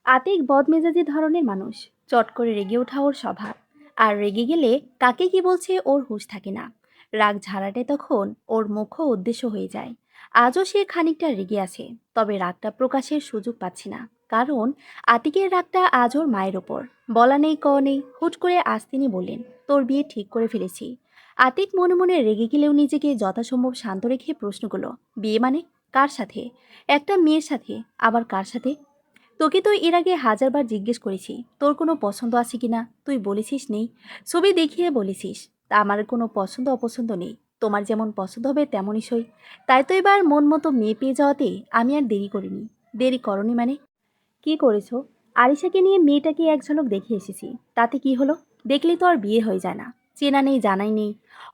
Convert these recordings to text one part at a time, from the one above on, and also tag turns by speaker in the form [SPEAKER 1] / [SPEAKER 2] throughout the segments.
[SPEAKER 1] আতিক বদমেজাজি ধরনের মানুষ। চট করে রেগে ওঠা ওর স্বভাব। আর রেগে গেলে কাকে কি বলছে ওর হুঁশ থাকে না। রাগ ঝাড়াটে তখন ওর মুখ্য উদ্দেশ্য হয়ে যায়। আজও সে খানিকটা রেগে আছে, তবে রাগটা প্রকাশের সুযোগ পাচ্ছে না। কারণ আতিকের রাগটা আজ ওর মায়ের ওপর। বলা নেই ক নেই, হুট করে আজ তিনি বললেন, তোর বিয়ে ঠিক করে ফেলেছি। আতিক মনে মনে রেগে গেলেও নিজেকে যথাসম্ভব শান্ত রেখে প্রশ্ন করল, বিয়ে মানে? কার সাথে? একটা মেয়ের সাথে। আবার কার সাথে? তোকে তো এর আগে হাজারবার জিজ্ঞেস করেছি তোর কোনো পছন্দ আছে কিনা, তুই বলেছিস নেই। ছবি দেখিয়ে বলেছিস। তা আমার কোনো পছন্দ অপছন্দ নেই। তোমার যেমন পছন্দ হবে তেমনই সই। তাই তো এবার মন মতো মেয়ে পেয়ে যাওয়াতে আমি আর দেরি করিনি। দেরি করনি মানে? কি করেছো? আরিশাকে নিয়ে মেয়েটাকে এক ঝলক দেখে এসেছি। তাতে কি হলো? দেখলেই তো আর বিয়ে হয়ে যায় না। চেনা নেই, জানাই নেই।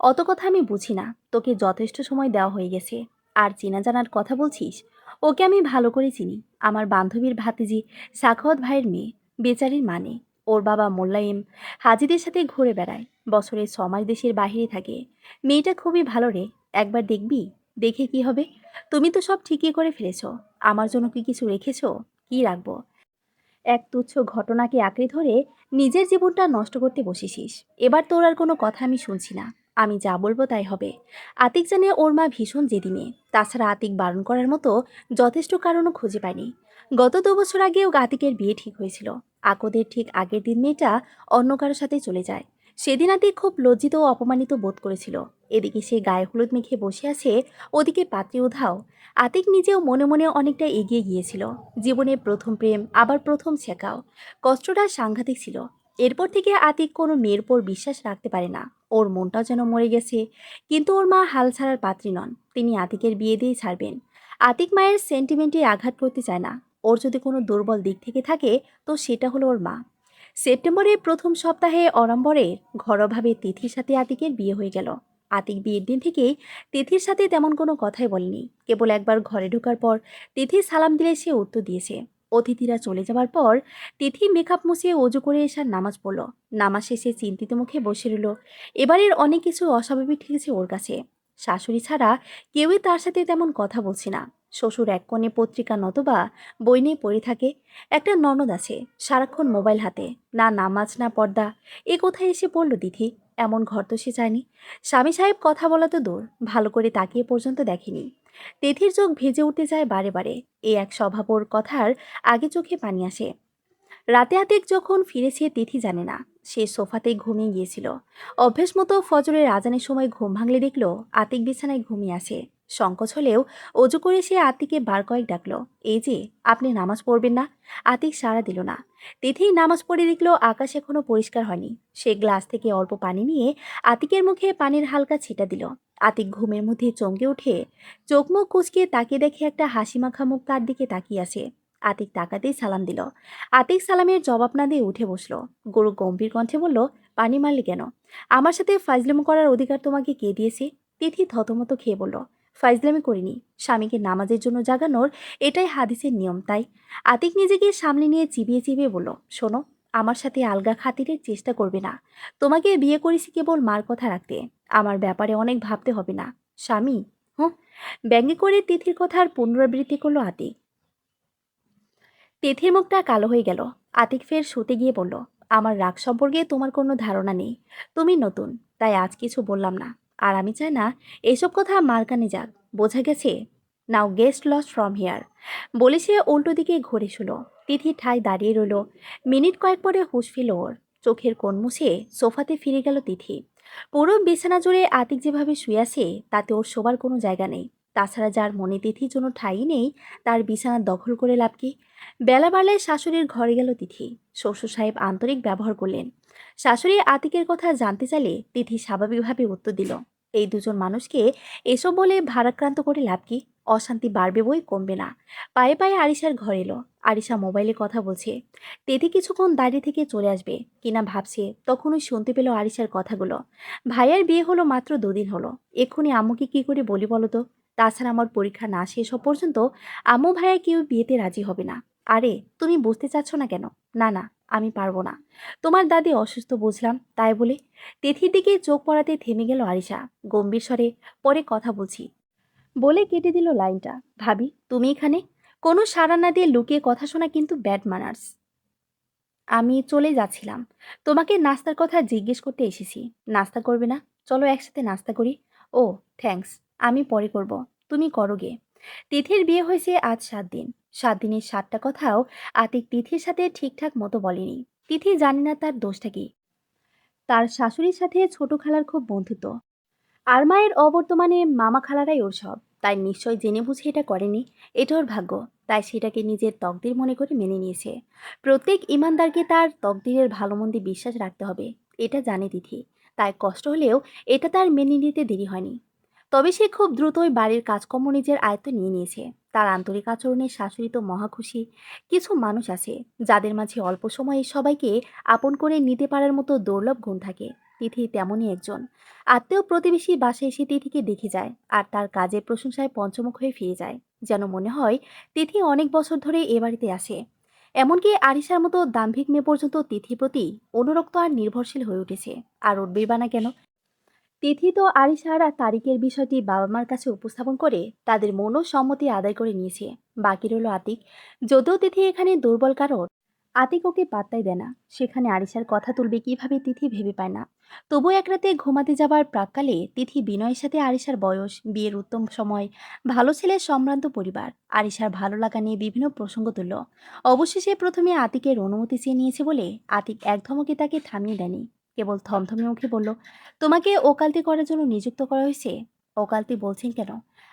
[SPEAKER 1] অত কথা আমি বুঝি না। তোকে যথেষ্ট সময় দেওয়া হয়ে গেছে। আর চেনা জানার কথা বলছিস? ওকে আমি ভালো করে চিনি। আমার বান্ধবীর ভাতিজি, সাখাওয়াত ভাইয়ের মেয়ে। বেচারির মানে ওর বাবা মোল্লায়েম হাজিদের সাথে ঘুরে বেড়ায়। বছরে 6 মাস দেশের বাইরে থাকে। মেয়েটা খুবই ভালো রে। একবার দেখবি। দেখে কি হবে? তুমি তো সব ঠিকই করে ফেলেছো। আমার জন্য কি কিছু রেখেছো? কি রাখবো? এক তুচ্ছ ঘটনাকে আঁকড়ে ধরে নিজের জীবনটা নষ্ট করতে বসেছিস। এবার তোর আর কোনো কথা আমি শুনছি না। আমি যা বলবো তাই হবে। আতিক জানে ওর মা ভীষণ জেদি মেয়ে। তাছাড়া আতিক বারণ করার মতো যথেষ্ট কারণও খুঁজে পায়নি। গত 2 বছর আগেও আতিকের বিয়ে ঠিক হয়েছিল। আকদের ঠিক আগের দিন মেয়েটা অন্য কারোর সাথে চলে যায়। সেদিন আতিক খুব লজ্জিত ও অপমানিত বোধ করেছিল। এদিকে সে গায়ে হলুদ মেখে বসে আছে, ওদিকে পাত্রী উধাও। আতিক নিজেও মনে মনে অনেকটা এগিয়ে গিয়েছিল। জীবনে প্রথম প্রেম, আবার প্রথম শেখাও। কষ্টটা সাংঘাতিক ছিল। এরপর থেকে আতিক কোনো মেয়ের উপর বিশ্বাস রাখতে পারে না। ওর মনটাও যেন মরে গেছে। কিন্তু ওর মা হাল ছাড়ার পাত্রী নন। তিনি আতিকের বিয়ে দিয়ে ছাড়বেন। আতিক মায়ের সেন্টিমেন্টে আঘাত করতে চায় না। ওর যদি কোনো দুর্বল দিক থেকে থাকে, তো সেটা হলো ওর মা। সেপ্টেম্বরের প্রথম সপ্তাহে অড়ম্বরে ঘরোয়াভাবে তিথির সাথে আতিকের বিয়ে হয়ে গেল। আতিক বিয়ের দিন থেকেই তিথির সাথে তেমন কোনো কথাই বলেনি। কেবল একবার ঘরে ঢোকার পর তিথি সালাম দিলে সে উত্তর দিয়েছে। অতিথিরা চলে যাওয়ার পর তিথি মেকআপ মুছিয়ে অজু করে এসার নামাজ পড়ল। নামাজ শেষে চিন্তিত মুখে বসে রইল। এবারের অনেক কিছু অস্বাভাবিক ঠেকেছে ওর কাছে। শাশুড়ি ছাড়া কেউই তার সাথে তেমন কথা বলছে না। শ্বশুর এক কোণে পত্রিকা নতবা বই নিয়ে পড়ে থাকে। একটা ননদ আছে, সারাক্ষণ মোবাইল হাতে। না নামাজ না পর্দা। এ কোথায় এসে পড়ল তিথি? এমন ঘর তো সে চায়নি। স্বামী সাহেব কথা বলা তো দূর, ভালো করে তাকিয়ে পর্যন্ত দেখেনি। তিথির চোখ ভিজে উঠতে যায় বারে বারে। এই এক স্বভাব ওর কথার আগে চোখে পানি আসে। রাতে আতিক যখন ফিরেছে তিথি জানে না। সে সোফাতেই ঘুমিয়ে গিয়েছিল। অভ্যেস মতো ফজরের আজানের সময় ঘুম ভাঙলে দেখলো আতিক বিছানায় ঘুমিয়ে আছে। সংকোচ হলেও অজু করে সে আতিকে বার কয়েক ডাকলো, এই যে, আপনি নামাজ পড়বেন না? আতিক সাড়া দিল না। তিথি নামাজ পড়ে দেখলো আকাশ এখনো পরিষ্কার হয়নি। সে গ্লাস থেকে অল্প পানি নিয়ে আতিকের মুখে পানির হালকা ছিটা দিল। আতিক ঘুমের মধ্যে চমকে উঠে চোখ মুখ কুচকে তাকিয়ে দেখে একটা হাসিমাখা মুখ তার দিকে তাকিয়ে আছে। আতিক তাকাতেই সালাম দিল। আতিক সালামের জবাব না দিয়ে উঠে বসলো। গরু গম্ভীর কণ্ঠে বলল, পানি মারলি কেন? আমার সাথে ফাজলামো করার অধিকার তোমাকে কে দিয়েছে? তিথি থতমত খেয়ে বলল, ফাজলামি করিনি। স্বামীকে নামাজের জন্য জাগানোর এটাই হাদিসের নিয়ম, তাই। আতিক নিজেকে সামনে নিয়ে চিবিয়ে চিবিয়ে বলল, শোনো, আমার সাথে আলগা খাতিরের চেষ্টা করবে না। তোমাকে বিয়ে করেছি কেবল মার কথা রাখতে। আমার ব্যাপারে অনেক ভাবতে হবে না। স্বামী? হুঁ। ব্যঙ্গে করে তিথির কথার পুনরাবৃত্তি করলো আতিক। তিথির মুখটা কালো হয়ে গেল। আতিক ফের শুতে গিয়ে বলল, আমার রাগ সম্পর্কে তোমার কোনো ধারণা নেই। তুমি নতুন, তাই আজ কিছু বললাম না। আর আমি চাই না এসব কথা মার কানে যাক। বোঝা গেছে? নাও গেস্ট লস্ট ফ্রম হিয়ার। বলে সে উল্টো দিকে ঘুরে শুলো। তিথি ঠায় দাঁড়িয়ে রইল। মিনিট কয়েক পরে হুঁশ ফিরল ওর। চোখের কোণ মুছে সোফাতে ফিরে গেল তিথি। পুরো বিছানা জুড়ে আতিক যেভাবে শুয়ে আছে তাতে ওর শোবার কোনো জায়গা নেই। তাছাড়া যার মনে তিথির জন্য ঠাঁই নেই, তার বিছানা দখল করে লাভ কি? বেলা বাড়লে শাশুড়ির ঘরে গেল তিথি। শ্বশুর সাহেব আন্তরিক ব্যবহার করলেন। শাশুড়ি আতিকের কথা জানতে চাইলে তিথি স্বাভাবিকভাবে উত্তর দিল, এই দুজন মানুষকে এসব বলে ভারাক্রান্ত করে লাভ কি? অশান্তি বাড়বে বই কমবে না। পায়ে পায়ে আরিশার ঘর এলো। আরিশা মোবাইলে কথা বলছে। তিথি কিছুক্ষণ দাঁড়িয়ে থেকে চলে আসবে কিনা ভাবছে, তখনই শুনতে পেল আরিশার কথাগুলো। ভাইয়ার বিয়ে হলো মাত্র 2 দিন হলো। এক্ষুনি আম্মুকে কি করে বলি বলো তো? তাছাড়া আমার পরীক্ষা না শেষ হওয়া পর্যন্ত আম্মু ভাইয়া কেউ বিয়েতে রাজি হবে না। আরে, তুমি বুঝতে চাচ্ছ না কেন? না না, আমি পারবো না। তোমার দাদি অসুস্থ বুঝলাম, তাই বলে? তিথির দিকে চোখ পড়াতে থেমে গেল আরিশা। গম্ভীর স্বরে, পরে কথা বলছি বলে কেটে দিল লাইনটা। ভাবি, তুমি এখানে? কোনো সাড়া না দিয়ে লুকিয়ে কথা শোনা কিন্তু ব্যাড ম্যানার্স। আমি চলে যাচ্ছিলাম। তোমাকে নাস্তার কথা জিজ্ঞেস করতে এসেছি। নাস্তা করবে না? চলো একসাথে নাস্তা করি। ও, থ্যাঙ্কস। আমি পরে করব। তুমি করো গে। তিথির বিয়ে হয়েছে আজ 7 দিন। 7 দিনের 7টা কথাও আতিক তিথির সাথে ঠিকঠাক মতো বলেনি। তিথি জানি না তার দোষটা কি। তার শাশুড়ির সাথে ছোট খালার খুব বন্ধুত্ব। আর মায়ের অবর্তমানে মামা খালারাই ওর সব। তাই নিশ্চয় জেনে বুঝে এটা করেনি। এটা ওর ভাগ্য। তাই সেটাকে নিজের তকদির মনে করে মেনে নিয়েছে। প্রত্যেক ইমানদারকে তার তকদিরের ভালো মন্দে বিশ্বাস রাখতে হবে। এটা জানে তিথি। তাই কষ্ট হলেও এটা তার মেনে নিতে দেরি হয়নি। তবে সে খুব দ্রুতই বাড়ির কাজকর্ম নিজের আয়ত্তে নিয়ে নিয়েছে। তার আন্তরিক আচরণে শাশুড়ি তো মহা খুশি। কিছু মানুষ আছে যাদের মাঝে অল্প সময়ে সবাইকে আপন করে নিতে পারার মতো দুর্লভ গুণ থাকে। তিথি তেমনই একজন। আত্মীয় প্রতিবেশী বাসায় এসে তিথিকে দেখে যায় আর তার কাজের প্রশংসায় পঞ্চমুখ হয়ে ফিরে যায়। যেন মনে হয় তিথি অনেক বছর ধরে এ বাড়িতে আসে। এমনকি আরিশার মতো দাম্ভিক মেয়ে পর্যন্ত তিথির প্রতি অনুরক্ত আর নির্ভরশীল হয়ে উঠেছে। আর উঠবেই বা না কেন? তিথি তো আরিশার আর তারিকের বিষয়টি বাবা মার কাছে উপস্থাপন করে তাদের মনও সম্মতি আদায় করে নিয়েছে। বাকি রইল আতিক। যদিও তিথি এখানে দুর্বল, কারণ আতিক ওকে পাত্তাই দেয় না। সেখানে আরিশার কথা তুলবে কিভাবে তিথি ভেবে পায় না। তবু এক রাতে ঘুমাতে যাবার প্রাক্কালে তিথি বিনয়ের সাথে আরিশার বয়স, বিয়ের উত্তম সময়, ভালো ছেলের সম্ভ্রান্ত পরিবার, আরিশার ভালো লাগা নিয়ে বিভিন্ন প্রসঙ্গ তুলল। অবশেষে প্রথমে আতিকের অনুমতি চেয়ে নিয়েছে বলে আতিক এক ধমকে তাকে থামিয়ে দেয়নি। কেবল থমথমে মুখে বলল, তোমাকে ওকালতি করার জন্য নিযুক্ত করা হয়েছে? ওকালতি বলছেন কেন?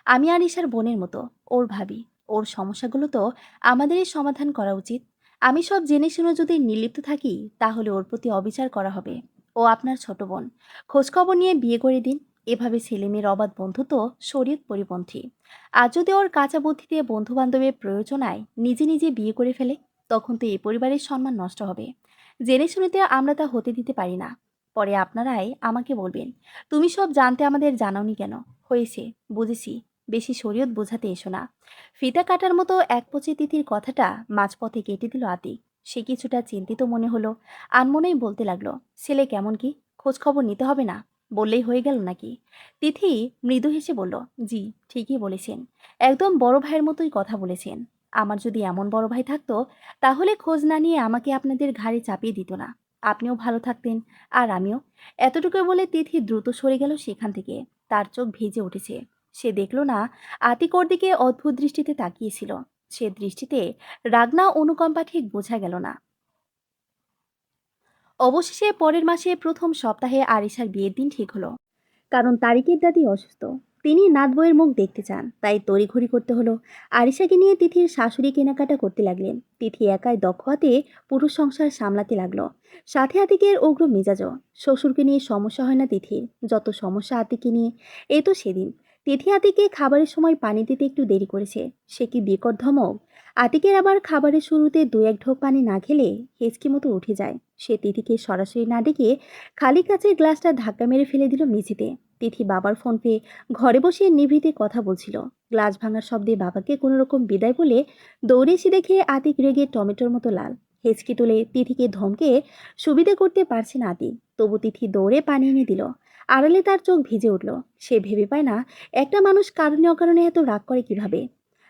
[SPEAKER 1] আমি আরিশার বোনের মতো, ওর ভাবি। ওর সমস্যাগুলো তো আমাদেরই সমাধান করা উচিত। আমি সব জেনে শুনে যদি নির্লিপ্ত থাকি তাহলে ওর প্রতি অবিচার করা হবে। ও আপনার ছোট বোন। খোঁজখবর নিয়ে বিয়ে করে দিন। এভাবে ছেলেমেয়ের অবাধ বন্ধুত্ব শরীয়ত পরিপন্থী। আর যদি ওর কাঁচা বুদ্ধিতে বন্ধু বান্ধবের প্রয়োজনায় নিজে নিজে বিয়ে করে ফেলে, তখন তো এই পরিবারের সম্মান নষ্ট হবে। জেনে শুনেতে আমরা তা হতে দিতে পারি না। পরে আপনারাই আমাকে বলবেন, তুমি সব জানতে আমাদের জানাওনি কেন? হয়েছে, বুঝেছি। বেশি শরীয়ত বোঝাতে এসো না। ফিতা কাটার মতো একপচে তিথির কথাটা মাঝপথে কেটে দিল আতিক। সে কিছুটা চিন্তিত মনে হলো। আনমনেই বলতে লাগলো, ছেলে কেমন কি? খোঁজ খবর নিতে হবে না? বললেই হয়ে গেল নাকি? তিথি মৃদু হেসে বলল, জি, ঠিকই বলেছেন। একদম বড় ভাইয়ের মতোই কথা বলেছেন। আমার যদি এমন বড় ভাই থাকতো তাহলে খোঁজ না নিয়ে আমাকে আপনাদের ঘাড়ে চাপিয়ে দিত না। আপনিও ভালো থাকতেন, আর আমিও। এতটুকু বলে তিথি দ্রুত সরে গেল সেখান থেকে। তার চোখ ভিজে উঠেছে। সে দেখল না আতিক ওর দিকে অদ্ভুত দৃষ্টিতে তাকিয়েছিল। সে দৃষ্টিতে রাগ না অনুকম্পা ঠিক বোঝা গেল না। অবশেষে পরের মাসে প্রথম সপ্তাহে আরিশার বিয়ের দিন ঠিক হলো। কারণ তারিকের দাদি অসুস্থ। তিনি নাত বইয়ের মুখ দেখতে চান, তাই তড়িঘড়ি করতে হলো। আরিশাকে নিয়ে তিথির শাশুড়ি কেনাকাটা করতে লাগলেন। তিথি একাই দক্ষ হাতে পুরুষ সংসার সামলাতে লাগলো। সাথে আতিকের উগ্র মেজাজও। শ্বশুরকে নিয়ে সমস্যা হয় না তিথির, যত সমস্যা আতিককে নিয়ে। এই তো সেদিন তিথি আতিকে খাবারের সময় পানি দিতে একটু দেরি করেছে। সে কি বিকট ধমক! আতিকের আবার খাবারের শুরুতে 2-1 ঢোক পানি না খেলে হেঁচকি মতো উঠে যায়। সে তিথিকে সরাসরি না ডেকে খালি কাচের গ্লাসটা ধাক্কা মেরে ফেলে দিল মেঝেতে। তিথি বাবার ফোন পেয়ে ঘরে বসে নিভৃতে কথা বলছিল। গ্লাস ভাঙার শব্দে বাবাকে কোনো রকম বিদায় বলে দৌড়ে এসে দেখে আতিক রেগে টমেটোর মতো লাল। হেঁচকি তুলে তিথিকে ধমকে সুবিধে করতে পারছে না আতিক। তবু তিথি দৌড়ে পানি এনে দিল। আড়ালে তার চোখ ভিজে উঠল। সে ভেবে পায় না একটা মানুষ কারণে অকারণে এত রাগ করে কিভাবে।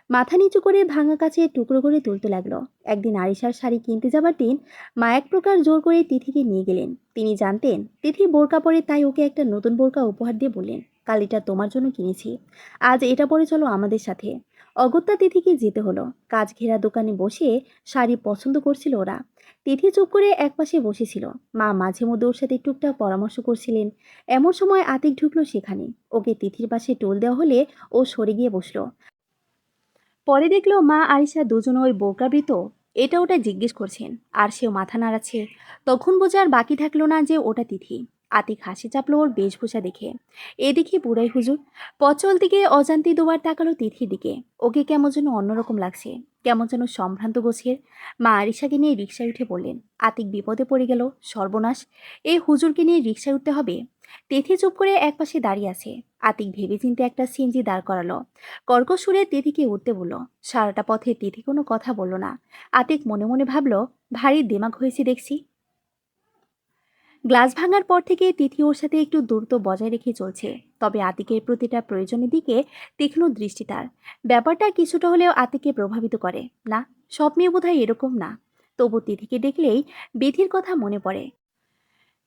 [SPEAKER 1] মাথা নিচু করে ভাঙা কাছে টুকরো করে তুলতে লাগলো। একদিন আরিশার শাড়ি কিনতে যাবার দিন মা এক প্রকার জোর করে তিথিকে নিয়ে গেলেন। তিনি জানতেন তিথি বোরকা পরে, তাই ওকে একটা নতুন বোরকা উপহার দিয়ে বললেন, কাল এটা তোমার জন্য কিনেছি। আজ এটা পরে চলো আমাদের সাথে। অগত্যা তিথিকে যেতে হলো। কাজ ঘেরা দোকানে বসে শাড়ি পছন্দ করছিল ওরা। তিথি চুপ করে একপাশে বসেছিল। মা মাঝে মধ্যে ওর সাথে টুকটাক পরামর্শ করছিলেন। এমন সময় আতিক ঢুকলো সেখানে। ওকে তিথির পাশে টোল দেওয়া হলে ও সরে গিয়ে বসলো। পরে দেখলো মা আরিশা দুজন ওই বোরকাবৃত এটা ওটা জিজ্ঞেস করছেন, আর সেও মাথা নাড়াচ্ছে। তখন বোঝার বাকি থাকলো না যে ওটা তিথি। আতিক হাসি চাপলো ওর বেশভূষা দেখে। এ দেখি বুড়াই হুজুর। পচল দিকে অজান্তে দুবার তাকালো তিথির দিকে। ওকে কেমন যেন অন্যরকম লাগছে, কেমন যেন সম্ভ্রান্ত গোছের। মা আরিশাকে নিয়ে রিকশায় উঠে বললেন, আতিক বিপদে পড়ে গেল, সর্বনাশ। এই হুজুরকে নিয়ে রিকশায় উঠতে হবে। তিথি চুপ করে একপাশে দাঁড়িয়ে আছে। আতিক ভেবেচিন্তে একটা সিএনজি দাঁড় করালো। কর্কশ সুরে তিথিকে উঠতে বলল। সারাটা পথে তিথি কোনো কথা বলল না। আতিক মনে মনে ভাবল, ভারী দিমাগ হয়েছে দেখছি। গ্লাস ভাঙার পর থেকে তিথি ওর সাথে একটু দূরত্ব বজায় রেখে চলছে। তবে আতিকের প্রতিটা প্রয়োজনের দিকে তীক্ষ্ণ দৃষ্টি তার। ব্যাপারটা কিছুটা হলেও আতিককে প্রভাবিত করে। না, সব মেয়ে বোধহয় এরকম না। তবু তিথিকে দেখলেই বিধির কথা মনে পড়ে।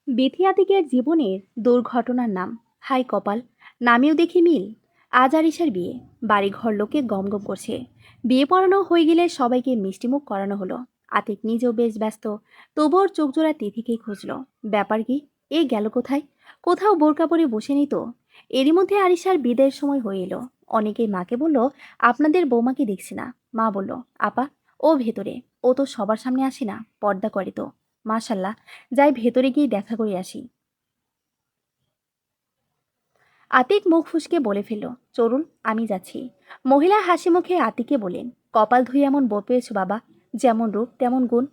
[SPEAKER 1] বিথি আতিকের জীবনের দুর্ঘটনার নাম। হাই কপাল, নামেও দেখি মিল। আজ আরিশার বিয়ে, বাড়িঘর লোকে গমগম করছে। বিয়ে পড়ানো হয়ে গেলে সবাইকে মিষ্টিমুখ করানো হলো। আতিক নিজেও বেশ ব্যস্ত, তবু ওর চোখজোড়া তিথিকেই খুঁজল। ব্যাপার কি, এ গেল কোথায়? কোথাও বোরকা পরে বসে নেই তো? এরই মধ্যে আরিশার বিদায়ের সময় হয়ে এলো। অনেকেই মাকে বলল, আপনাদের বৌমাকে দেখছি না। মা বলল, আপা, ও ভেতরে। ও তো সবার সামনে আসে না, পর্দা করে তো। মাশাল্লাহ, যাই ভেতরে গিয়ে দেখা করে আসি। আতিক মুখ ফুসকে বলে ফেলল, চলুন, আমি যাচ্ছি। মহিলা হাসি মুখে আতিককে বলেন, কপাল ধুয়ে এমন বউ পেয়েছো বাবা, যেমন রূপ তেমন গুণ।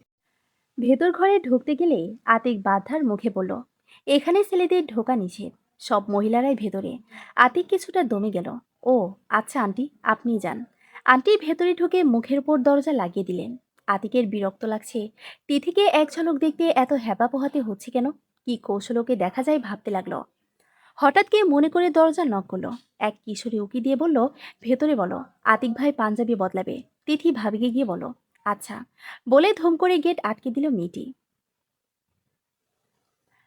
[SPEAKER 1] ভেতর ঘরে ঢুকতে গেলে আতিক বাধার মুখে বলল, এখানে ছেলেদের ঢোকা নিষেধ, সব মহিলারাই ভেতরে। আতিক কিছুটা দমে গেল। ও আচ্ছা আন্টি, আপনি যান। আন্টি ভেতরে ঢুকে মুখের উপর দরজা লাগিয়ে দিলেন। আতিকের বিরক্ত লাগছে। তিথিকে এক ঝলক দেখতে এত হ্যাপা পোহাতে হচ্ছে কেন? কি কৌশল ওকে দেখা যায় ভাবতে লাগলো। হঠাৎ গিয়ে মনে করে দরজা নক করলো। এক কিশোরী উকি দিয়ে বলল, ভেতরে বলো, আতিক ভাই পাঞ্জাবি বদলাবে। তিথি ভাবিকে গিয়ে বলো। আচ্ছা, বলে ধুম করে গেট আটকে দিল মেয়েটি।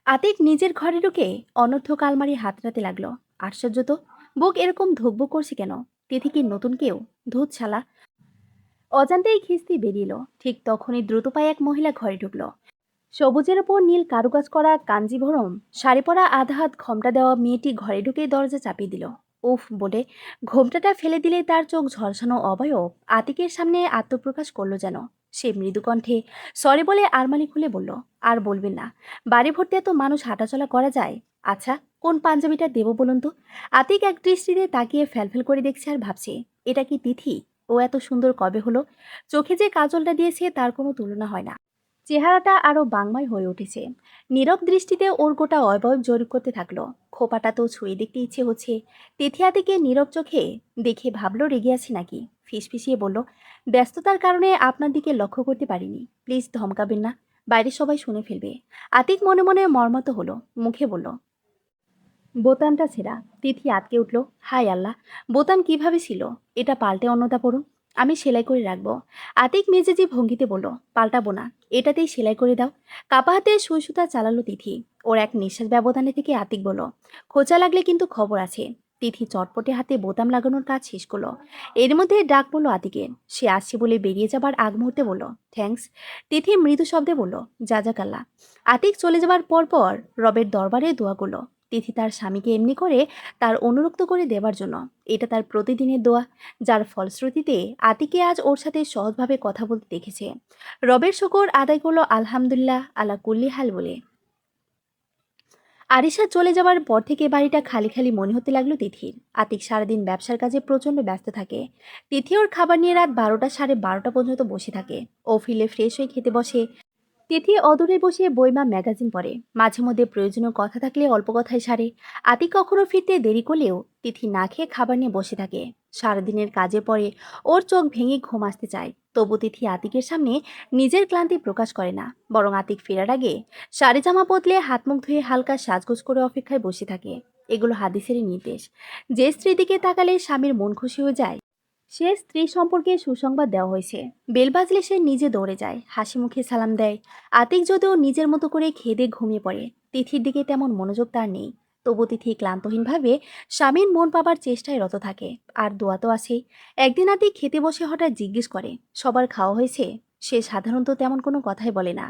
[SPEAKER 1] আতিক নিজের ঘরে ঢুকে অনর্থক আলমারি হাতড়াতে লাগলো। আশ্চর্য তো, বুক এরকম ধুকবুক করছে কেন? তিথি কি নতুন কেউ? ধূত ছালা। অজান্তেই খিস্তি বেরিয়ে এলো। ঠিক তখনই দ্রুত পায়ে এক মহিলা ঘরে ঢুকলো। সবুজের ওপর নীল কারুকাজ করা কাঞ্জিভরম শাড়ি পরা আধা হাত ঘোমটা দেওয়া মেয়েটি ঘরে ঢুকে দরজা চাপিয়ে দিল। উফ বলে ঘোমটাটা ফেলে দিলে তার চোখ ঝলসানো অবয়ব আতিকের সামনে আত্মপ্রকাশ করলো যেন। সে মৃদু কণ্ঠে সরি বলে আরমানি খুলে বলল, আর বলবেন না, বাড়ি ভর্তি এত মানুষ হাঁটাচলা করা যায়? আচ্ছা, কোন পাঞ্জাবিটা দেবো বলুন তো? আতিক এক দৃষ্টিতে তাকিয়ে ফ্যালফেল করে দেখছে আর ভাবছে, এটা কি তিথি? ও এত সুন্দর কবে হলো? চোখে যে কাজলটা দিয়েছে তার কোনো তুলনা হয় না। চেহারাটা আরো বাংমায় হয়ে উঠেছে। নীরব দৃষ্টিতে ওর গোটা অবয়ব জরিপ করতে থাকলো। খোপাটা তো ছুঁয়ে দেখতে ইচ্ছে হচ্ছে। তেথিয়াতিকে নীরব চোখে দেখে ভাবলো রেগে আছে নাকি। ফিসফিসিয়ে বলল, ব্যস্ততার কারণে আপনার দিকে লক্ষ্য করতে পারিনি, প্লিজ ধমকাবেন না, বাইরে সবাই শুনে ফেলবে। আতিক মনে মনে মর্মাহত হলো, মুখে বলল, বোতামটা ছেঁড়া। তিথি আটকে উঠল। হাই আল্লাহ, বোতাম কিভাবে ছিল? এটা পাল্টে অন্যতা পড়ুন, আমি সেলাই করে রাখবো। আতিক মেজেজি ভঙ্গিতে বলল, পাল্টাবো না, এটাতেই সেলাই করে দাও। কাপা হাতে সুই সুতা চালালো তিথি। ওর এক নিঃশ্বাস ব্যবধানে থেকে আতিক বলল, খোঁচা লাগলে কিন্তু খবর আছে। তিথি চটপটে হাতে বোতাম লাগানোর কাজ শেষ করলো। এর মধ্যে ডাক পড়লো আতিকের। সে আসছে বলে বেরিয়ে যাবার আগ মুহূর্তে বলল, থ্যাঙ্কস। তিথি মৃদু শব্দে বলল, জাজাকাল্লা। আতিক চলে যাবার পর রবের দরবারে দোয়া করলো। তিথি তার স্বামীকে এমনি করে তার অনুরক্ত করে দেবার জন্য। এটা তার প্রতিদিনের দোয়া, যার ফলশ্রুতিতে আতিকে আজ ওর সাথে সহজভাবে কথা বলতে দেখেছে। রবের শুকর আদায় করলো আলহামদুলিল্লাহ আলা কুল্লি হাল বলে। আরিশা চলে যাওয়ার পর থেকে বাড়িটা খালি খালি মনে হতে লাগলো তিথির। আতিক সারাদিন ব্যবসার কাজে প্রচণ্ড ব্যস্ত থাকে। তিথি ওর খাবার নিয়ে রাত 12টা 12:30 পর্যন্ত বসে থাকে। ও ফিলে ফ্রেশ হয়ে খেতে বসে। তিথি অদূরে বসে বইমা ম্যাগাজিন পড়ে। মাঝে মধ্যে প্রয়োজনীয় কথা থাকলে অল্প কথায় সারে। আতিক কখনো ফিরতে দেরি করলেও তিথি না খেয়ে খাবার নিয়ে বসে থাকে। সারাদিনের কাজে পরে ওর চোখ ভেঙে ঘুম আসতে চায়। তবু তিথি আতিকের সামনে নিজের ক্লান্তি প্রকাশ করে না, বরং আতিক ফেরার আগে শাড়ি জামা বদলে হাত মুখ ধুয়ে হালকা সাজগোজ করে অপেক্ষায় বসে থাকে। এগুলো হাদিসেরই নির্দেশ। যে স্ত্রী দিকে তাকালে স্বামীর মন খুশি হয়ে যায়, সে স্ত্রী সম্পর্কে সুসংবাদ দেওয়া হয়েছে। বেল বাজলে সে নিজে দৌড়ে যায়, হাসি মুখে সালাম দেয়। আতিক যদিও নিজের মতো করে খেদে ঘুমিয়ে পড়ে, তিথির দিকে তেমন মনোযোগ তার নেই। তবু তিথি ক্লান্তহীনভাবে স্বামীর মন পাবার চেষ্টায় রত থাকে। আর দোয়া তো আছেই। একদিন আতিক খেতে বসে হঠাৎ জিজ্ঞেস করে, সবার খাওয়া হয়েছে? সে সাধারণত তেমন কোনো কথাই বলে না।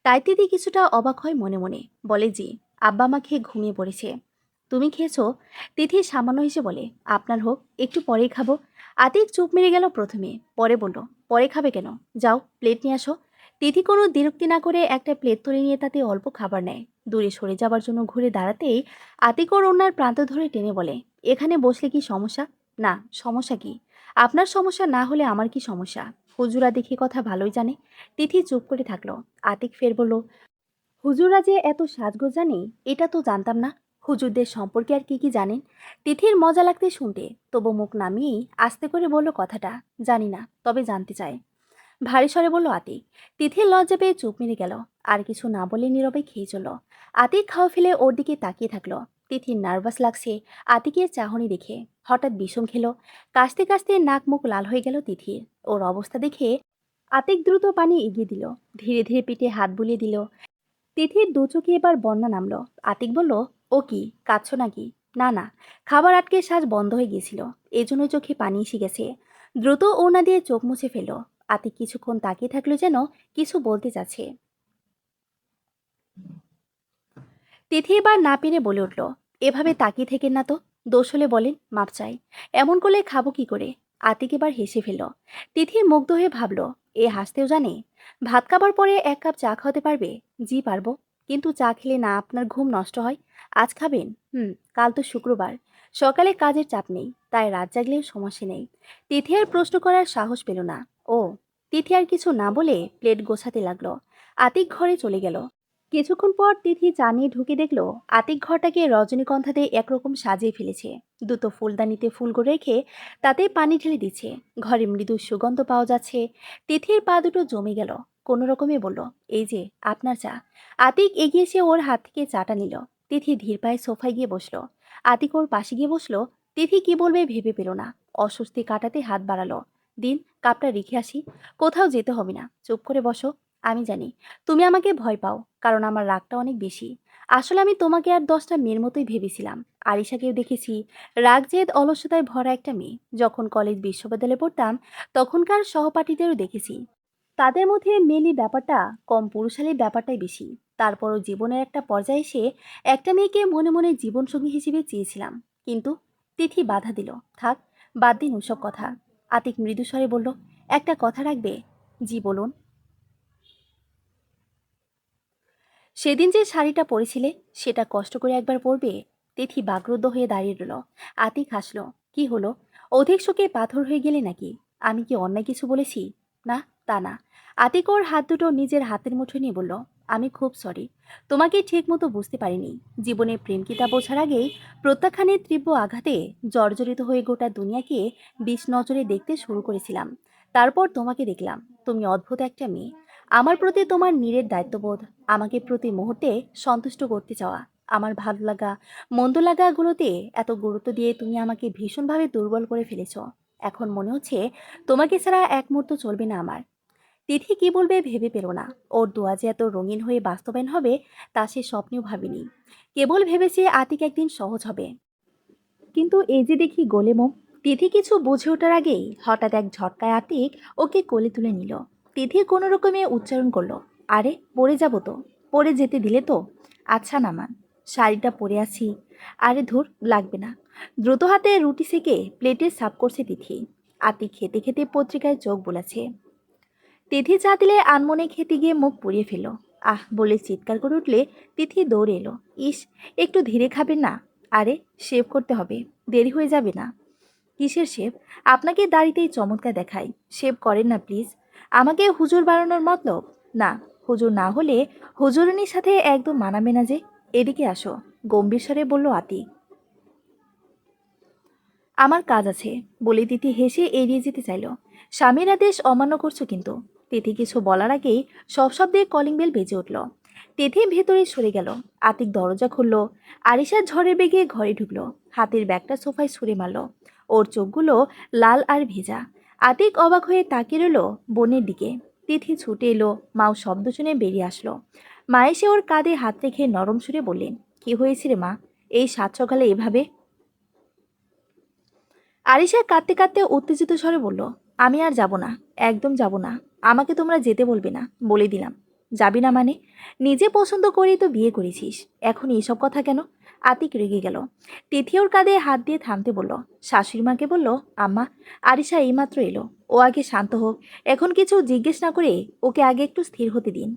[SPEAKER 1] তাই তিথি কিছুটা অবাক হয় মনে মনে। বলে, জি, আব্বা মা খেয়ে ঘুমিয়ে পড়েছে। তুমি খেয়েছো? তিথি সামান্য হেসে বলে, আপনার হোক, একটু পরেই খাবো। আতিক চুপ মেরে গেল প্রথমে, পরে বলল, পরে খাবে কেন? যাও প্লেট নিয়ে আসো। তিথি কোনো দ্বিরুক্তি না করে একটা প্লেট তুলে নিয়ে তাতে অল্প খাবার নেয়। দূরে সরে যাবার জন্য ঘুরে দাঁড়াতেই আতিক ওর ওনার প্রান্ত ধরে টেনে বলে, এখানে বসলে কি সমস্যা? না, সমস্যা কি? আপনার সমস্যা না হলে আমার কি সমস্যা? হুজুরা দেখি কথা ভালোই জানে। তিথি চুপ করে থাকলো। আতিক ফের বলল, হুজুরা যে এত সাজগোজ জানে এটা তো জানতাম না। হুজুরদের সম্পর্কে আর কি কি জানেন? তিথির মজা লাগতে শুনতে, তবু মুখ নামিয়েই আস্তে করে বলল কথাটা, জানি না, তবে জানতে চাই। ভারী স্বরে বলল আতিক। তিথির লজ্জা পেয়ে চুপ মেরে গেল। আর কিছু না বলে নীরবে খেয়ে চলল। আতিক খাওয়া ফেলে ওর দিকে তাকিয়ে থাকলো। তিথির নার্ভাস লাগছে আতিকের চাহনি দেখে। হঠাৎ বিষম খেলো। কাশতে কাশতে নাক মুখ লাল হয়ে গেল তিথির। ওর অবস্থা দেখে আতিক দ্রুত পানি এগিয়ে দিল। ধীরে ধীরে পিঠে হাত বুলিয়ে দিল। তিথির দু চোখে এবার বন্যা নামলো। আতিক বলল, ও কি, কাঁদছো নাকি? না না, খাবার আটকে শ্বাস বন্ধ হয়ে গিয়েছিল, এজন্য চোখে পানি এসে গেছে। দ্রুত ওনা দিয়ে চোখ মুছে ফেলো। আতিক কিছুক্ষণ তাকিয়ে থাকলো, যেন কিছু বলতে চাচ্ছে। তিথি এবার না পেরে বলে উঠল, এভাবে তাকিয়ে থেকেন না তো, দোষ হলে বলেন, মাপ চাই। এমন করলে খাবো কি করে? আতিক এবার হেসে ফেলল। তিথি মুগ্ধ হয়ে ভাবল, এ হাসতেও জানে। ভাত খাবার পরে এক কাপ চা খাওয়াতে পারবে? জি পারবো। কিন্তু চা খেলে না আপনার ঘুম নষ্ট হয়? আজ খাবেন? কাল তো শুক্রবার, সকালে কাজের চাপ নেই, তাই রাত জাগলেও সমস্যা নেই। তিথি আর প্রশ্ন করার সাহস পেল না। ও। তিথি আর কিছু না বলে প্লেট গোছাতে লাগলো। আতিক ঘরে চলে গেল। কিছুক্ষণ পর তিথি চা নিয়ে ঢুকে দেখলো আতিক ঘরটাকে রজনীগন্ধাতে একরকম সাজিয়ে ফেলেছে। দুটো ফুলদানিতে ফুলগুলো রেখে তাতে পানি ঢেলে দিচ্ছে। ঘরে মৃদু সুগন্ধ পাওয়া যাচ্ছে। তিথির পা দুটো জমে গেল। কোনো রকমে বলল, এই যে আপনার চা। আতিক এগিয়ে এসে ওর হাত থেকে চাটা নিল। তিথি ধীর পায়ে সোফায় গিয়ে বসলো। আতিক ওর পাশে গিয়ে বসলো। তিথি কি বলবে ভেবে পেল না। অস্বস্তি কাটাতে হাত বাড়ালো। দিন, কাপটা রেখে আসি। কোথাও যেতে হবে না, চুপ করে বসো। আমি জানি তুমি আমাকে ভয় পাও, কারণ আমার রাগটা অনেক বেশি। আসলে আমি তোমাকে আর 10টা মেয়ের মতোই ভেবেছিলাম। আরিশাকেও দেখেছি, রাগ জেদ অলসতায় ভরা একটা মেয়ে। যখন কলেজ বিশ্ববিদ্যালয়ে পড়তাম, তখনকার সহপাঠীদেরও দেখেছি। তাদের মধ্যে মেলি ব্যাপারটা কম, পুরুষালী ব্যাপারটাই বেশি। তারপরও জীবনের একটা পর্যায়ে এসে একটা মেয়েকে মনে মনে জীবনসঙ্গী হিসেবে চেয়েছিলাম। কিন্তু তিথি বাধা দিল। থাক, বাদ দিন ওসব কথা। আতিক মৃদুস্বরে বলল, একটা কথা রাখবে? জি বলুন। সেদিন যে শাড়িটা পরেছিলে, সেটা কষ্ট করে একবার পরবে? তিথি বাগরুদ্ধ হয়ে দাঁড়িয়ে রইল। আতিক হাসলো। কি হলো? অধিক শোকে পাথর হয়ে গেলে নাকি? আমি কি অন্যায় কিছু বলেছি? না, তা না। আতিক ওর হাত দুটো নিজের হাতের মুঠোয় নিয়ে বলল, আমি খুব সরি। তোমাকে ঠিক মতো বুঝতে পারিনি। জীবনে প্রেম কিতা বোঝার আগেই প্রত্যাখ্যানের তীব্র আঘাতে জর্জরিত হয়ে গোটা দুনিয়াকে বিষ নজরে দেখতে শুরু করেছিলাম। তারপর তোমাকে দেখলাম, তুমি অদ্ভুত একটা মেয়ে। আমার প্রতি তোমার নীড়ের দায়িত্ববোধ, আমাকে প্রতি মুহূর্তে সন্তুষ্ট করতে চাওয়া, আমার ভালো লাগা মন্দ লাগাগুলোতে এত গুরুত্ব দিয়ে তুমি আমাকে ভীষণভাবে দুর্বল করে ফেলেছ। এখন মনে হচ্ছে তোমাকে ছাড়া এক মুহূর্ত চলবে না আমার। তিথি কি বলবে ভেবে পেল না। ওর দোয়া যে এত রঙিন হয়ে বাস্তবায়ন হবে, তা সে স্বপ্নেও ভাবেনি। কেবল ভেবেছে আতিক একদিন সহজ হবে। কিন্তু এই যে দেখি গোলেমো। তিথি কিছু বুঝে ওঠার আগেই হঠাৎ এক ঝটকায় আতিক ওকে কোলে তুলে নিল। তিথি কোনো রকমে উচ্চারণ করলো, আরে পড়ে যাব তো। পড়ে যেতে দিলে তো। আচ্ছা নামান, শাড়িটা পরে আছি। আরে ধুর, লাগবে না। দ্রুত হাতে রুটি সেকে প্লেটে সাফ করছে তিথি। আতিক খেতে খেতে পত্রিকায় চোখ বুলাচ্ছে। তিথি চা দিলে আনমনে খেতে গিয়ে মুখ পুড়িয়ে ফেল। আহ বলে চিৎকার করে উঠলে তিথি দৌড়ে এলো। ইস, একটু ধীরে খাবেন না? আরে, শেভ করতে হবে, দেরি হয়ে যাবে না। কিসের শেভ? আপনাকে দাড়িতেই চমৎকার দেখাই, শেভ করেন না প্লিজ। আমাকে হুজুর বানানোর মতলব? না, হুজুর না হলে হুজুরনির সাথে একদম মানাবে না যে। এদিকে আসো, গম্ভীর স্বরে বলল আতিক। আমার কাজ আছে, বলে তিথি হেসে এড়িয়ে যেতে চাইল। স্বামীর আদেশ অমান্য করছো কিন্তু। তিথি কিছু বলার আগেই সব শব্দে কলিং বেল বেজে উঠল। তিথি ভেতরে সরে গেল। আতিক দরজা খুলল। আরিশা ঝড়ের বেগে ঘরে ঢুকলো। হাতের ব্যাগটা সোফায় ছুঁড়ে মারল। ওর চোখগুলো লাল আর ভেজা। আতিক অবাক হয়ে তাকিয়ে রইল বোনের দিকে। তিথি ছুটে এলো। মাও শব্দ শুনে বেরিয়ে আসলো। মা এসে ওর কাঁধে হাত রেখে নরম সুরে বললেন, কি হয়েছে রে মা, এই সাত সকালে এভাবে? আরিশা কাঁদতে কাঁদতে উত্তেজিত স্বরে বলল, আমি আর যাব না, একদম যাব না। আমাকে তোমরা যেতে বলবে না, বলে দিলাম। যাবি না মানে? নিজে পছন্দ করেই তো বিয়ে করেছিস, এখন এইসব কথা কেন? আতিক রেগে গেল। তিথি ওর কাঁধে হাত দিয়ে থামতে বলল। শাশুড়ি মাকে বলল, আম্মা, আরিশা এইমাত্র এলো, ও আগে শান্ত হোক। এখন কিছু জিজ্ঞেস না করে ওকে আগে একটু স্থির হতে দিন।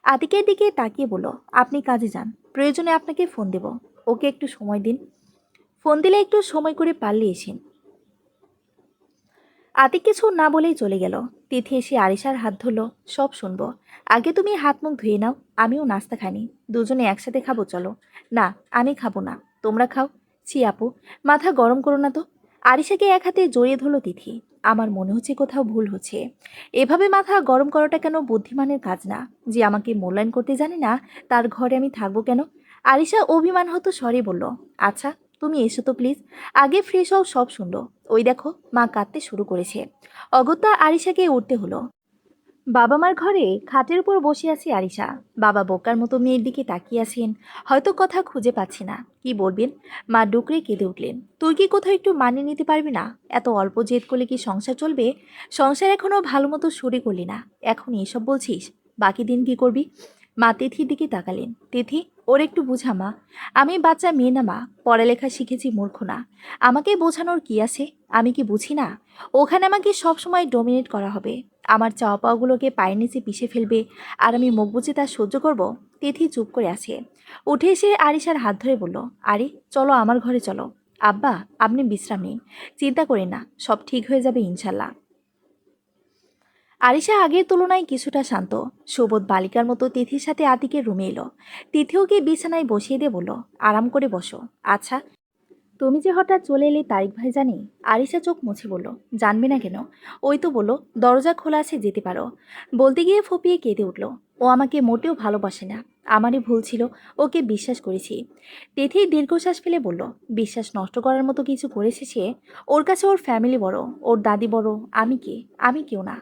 [SPEAKER 1] আতিকের দিকে তাকিয়ে বলল, আপনি কাজে যান, প্রয়োজনে আপনাকে ফোন দেব। ওকে একটু সময় দিন। ফোন দিলে একটু সময় করে পারলে এসেন। আতিক কিছু না বলেই চলে গেল। তিথি এসে আরিশার হাত ধরলো, সব শুনবো। আগে তুমি হাত মুখ ধুয়ে নাও, আমিও নাস্তা খাইনি, দুজনে একসাথে খাবো চলো। না, আমি খাবো না, তোমরা খাও। ছি আপু, মাথা গরম করো না তো। আরিশাকে এক হাতে জড়িয়ে ধরলো তিথি। আমার মনে হচ্ছে কোথাও ভুল হচ্ছে। এভাবে মাথা গরম করাটা কেন বুদ্ধিমানের কাজ না। যে আমাকে মূল্যায়ন করতে জানে না, তার ঘরে আমি থাকবো কেন? আরিশা অভিমান হতো স্বরে বলল, আচ্ছা তুমি এসো তো প্লিজ, আগে ফ্রেশ হও, সব শুনলো। ওই দেখো মা কাঁদতে শুরু করেছে। অগত্যা আরিশাকে উঠতে হলো। বাবা মার ঘরে খাটের উপর বসে আছে আরিশা। বাবা বোকার মতো মেয়ের দিকে তাকিয়ে আছেন, হয়তো কথা খুঁজে পাচ্ছি না কি বলবেন। মা ডুকরে কেঁদে উঠলেন, তুই কি কোথাও একটু মানিয়ে নিতে পারবি না? এত অল্প জেদ করলে কি সংসার চলবে? সংসার এখনো ভালো মতো শুরু করলি না, এখন এসব বলছিস? বাকি দিন কি করবি? মা তিথির দিকে তাকালেন। তিথি, ওর একটু বুঝা মা, আমি বাচ্চা মেয়ে না মা, পড়ালেখা শিখেছি, মূর্খ না। আমাকে বোঝানোর কি আছে? আমি কি বুঝি না? ওখানে আমাকে সবসময় ডমিনেট করা হবে, আমার চাওয়া পাওয়াগুলোকে পায়ের নিচে পিষে ফেলবে, আর আমি মুখ বুজে তা সহ্য করব? তিথি চুপ করে আছে। উঠে এসে আরিশার হাত ধরে বলল, আরে চলো আমার ঘরে চলো। আব্বা, আপনি বিশ্রাম নিন, চিন্তা করেন না, সব ঠিক হয়ে যাবে ইনশাল্লাহ। আরিশা আগের তুলনায় কিছুটা শান্ত। সুবোধ বালিকার মতো তিথির সাথে আতিকের রুমে এলো। তিথিও গিয়ে বিছানায় বসিয়ে দিয়ে বলল, আরাম করে বসো। আচ্ছা, তুমি যে হঠাৎ চলে এলে তারিক ভাই জানি? আরিশা চোখ মুছে বলল, জানবে না কেন? ওই তো বললো দরজা খোলা আছে, যেতে পারো। বলতে গিয়ে ফুপিয়ে কেঁদে উঠল। ও আমাকে মোটেও ভালোবাসে না, আমারই ভুল ছিল, ওকে বিশ্বাস করেছি। তিথি দীর্ঘশ্বাস ফেলে বলল, বিশ্বাস নষ্ট করার মতো কিছু করেছে সে? ওর কাছে ওর ফ্যামিলি বড়, ওর দাদি বড়, আমি কে? আমি কেউ না।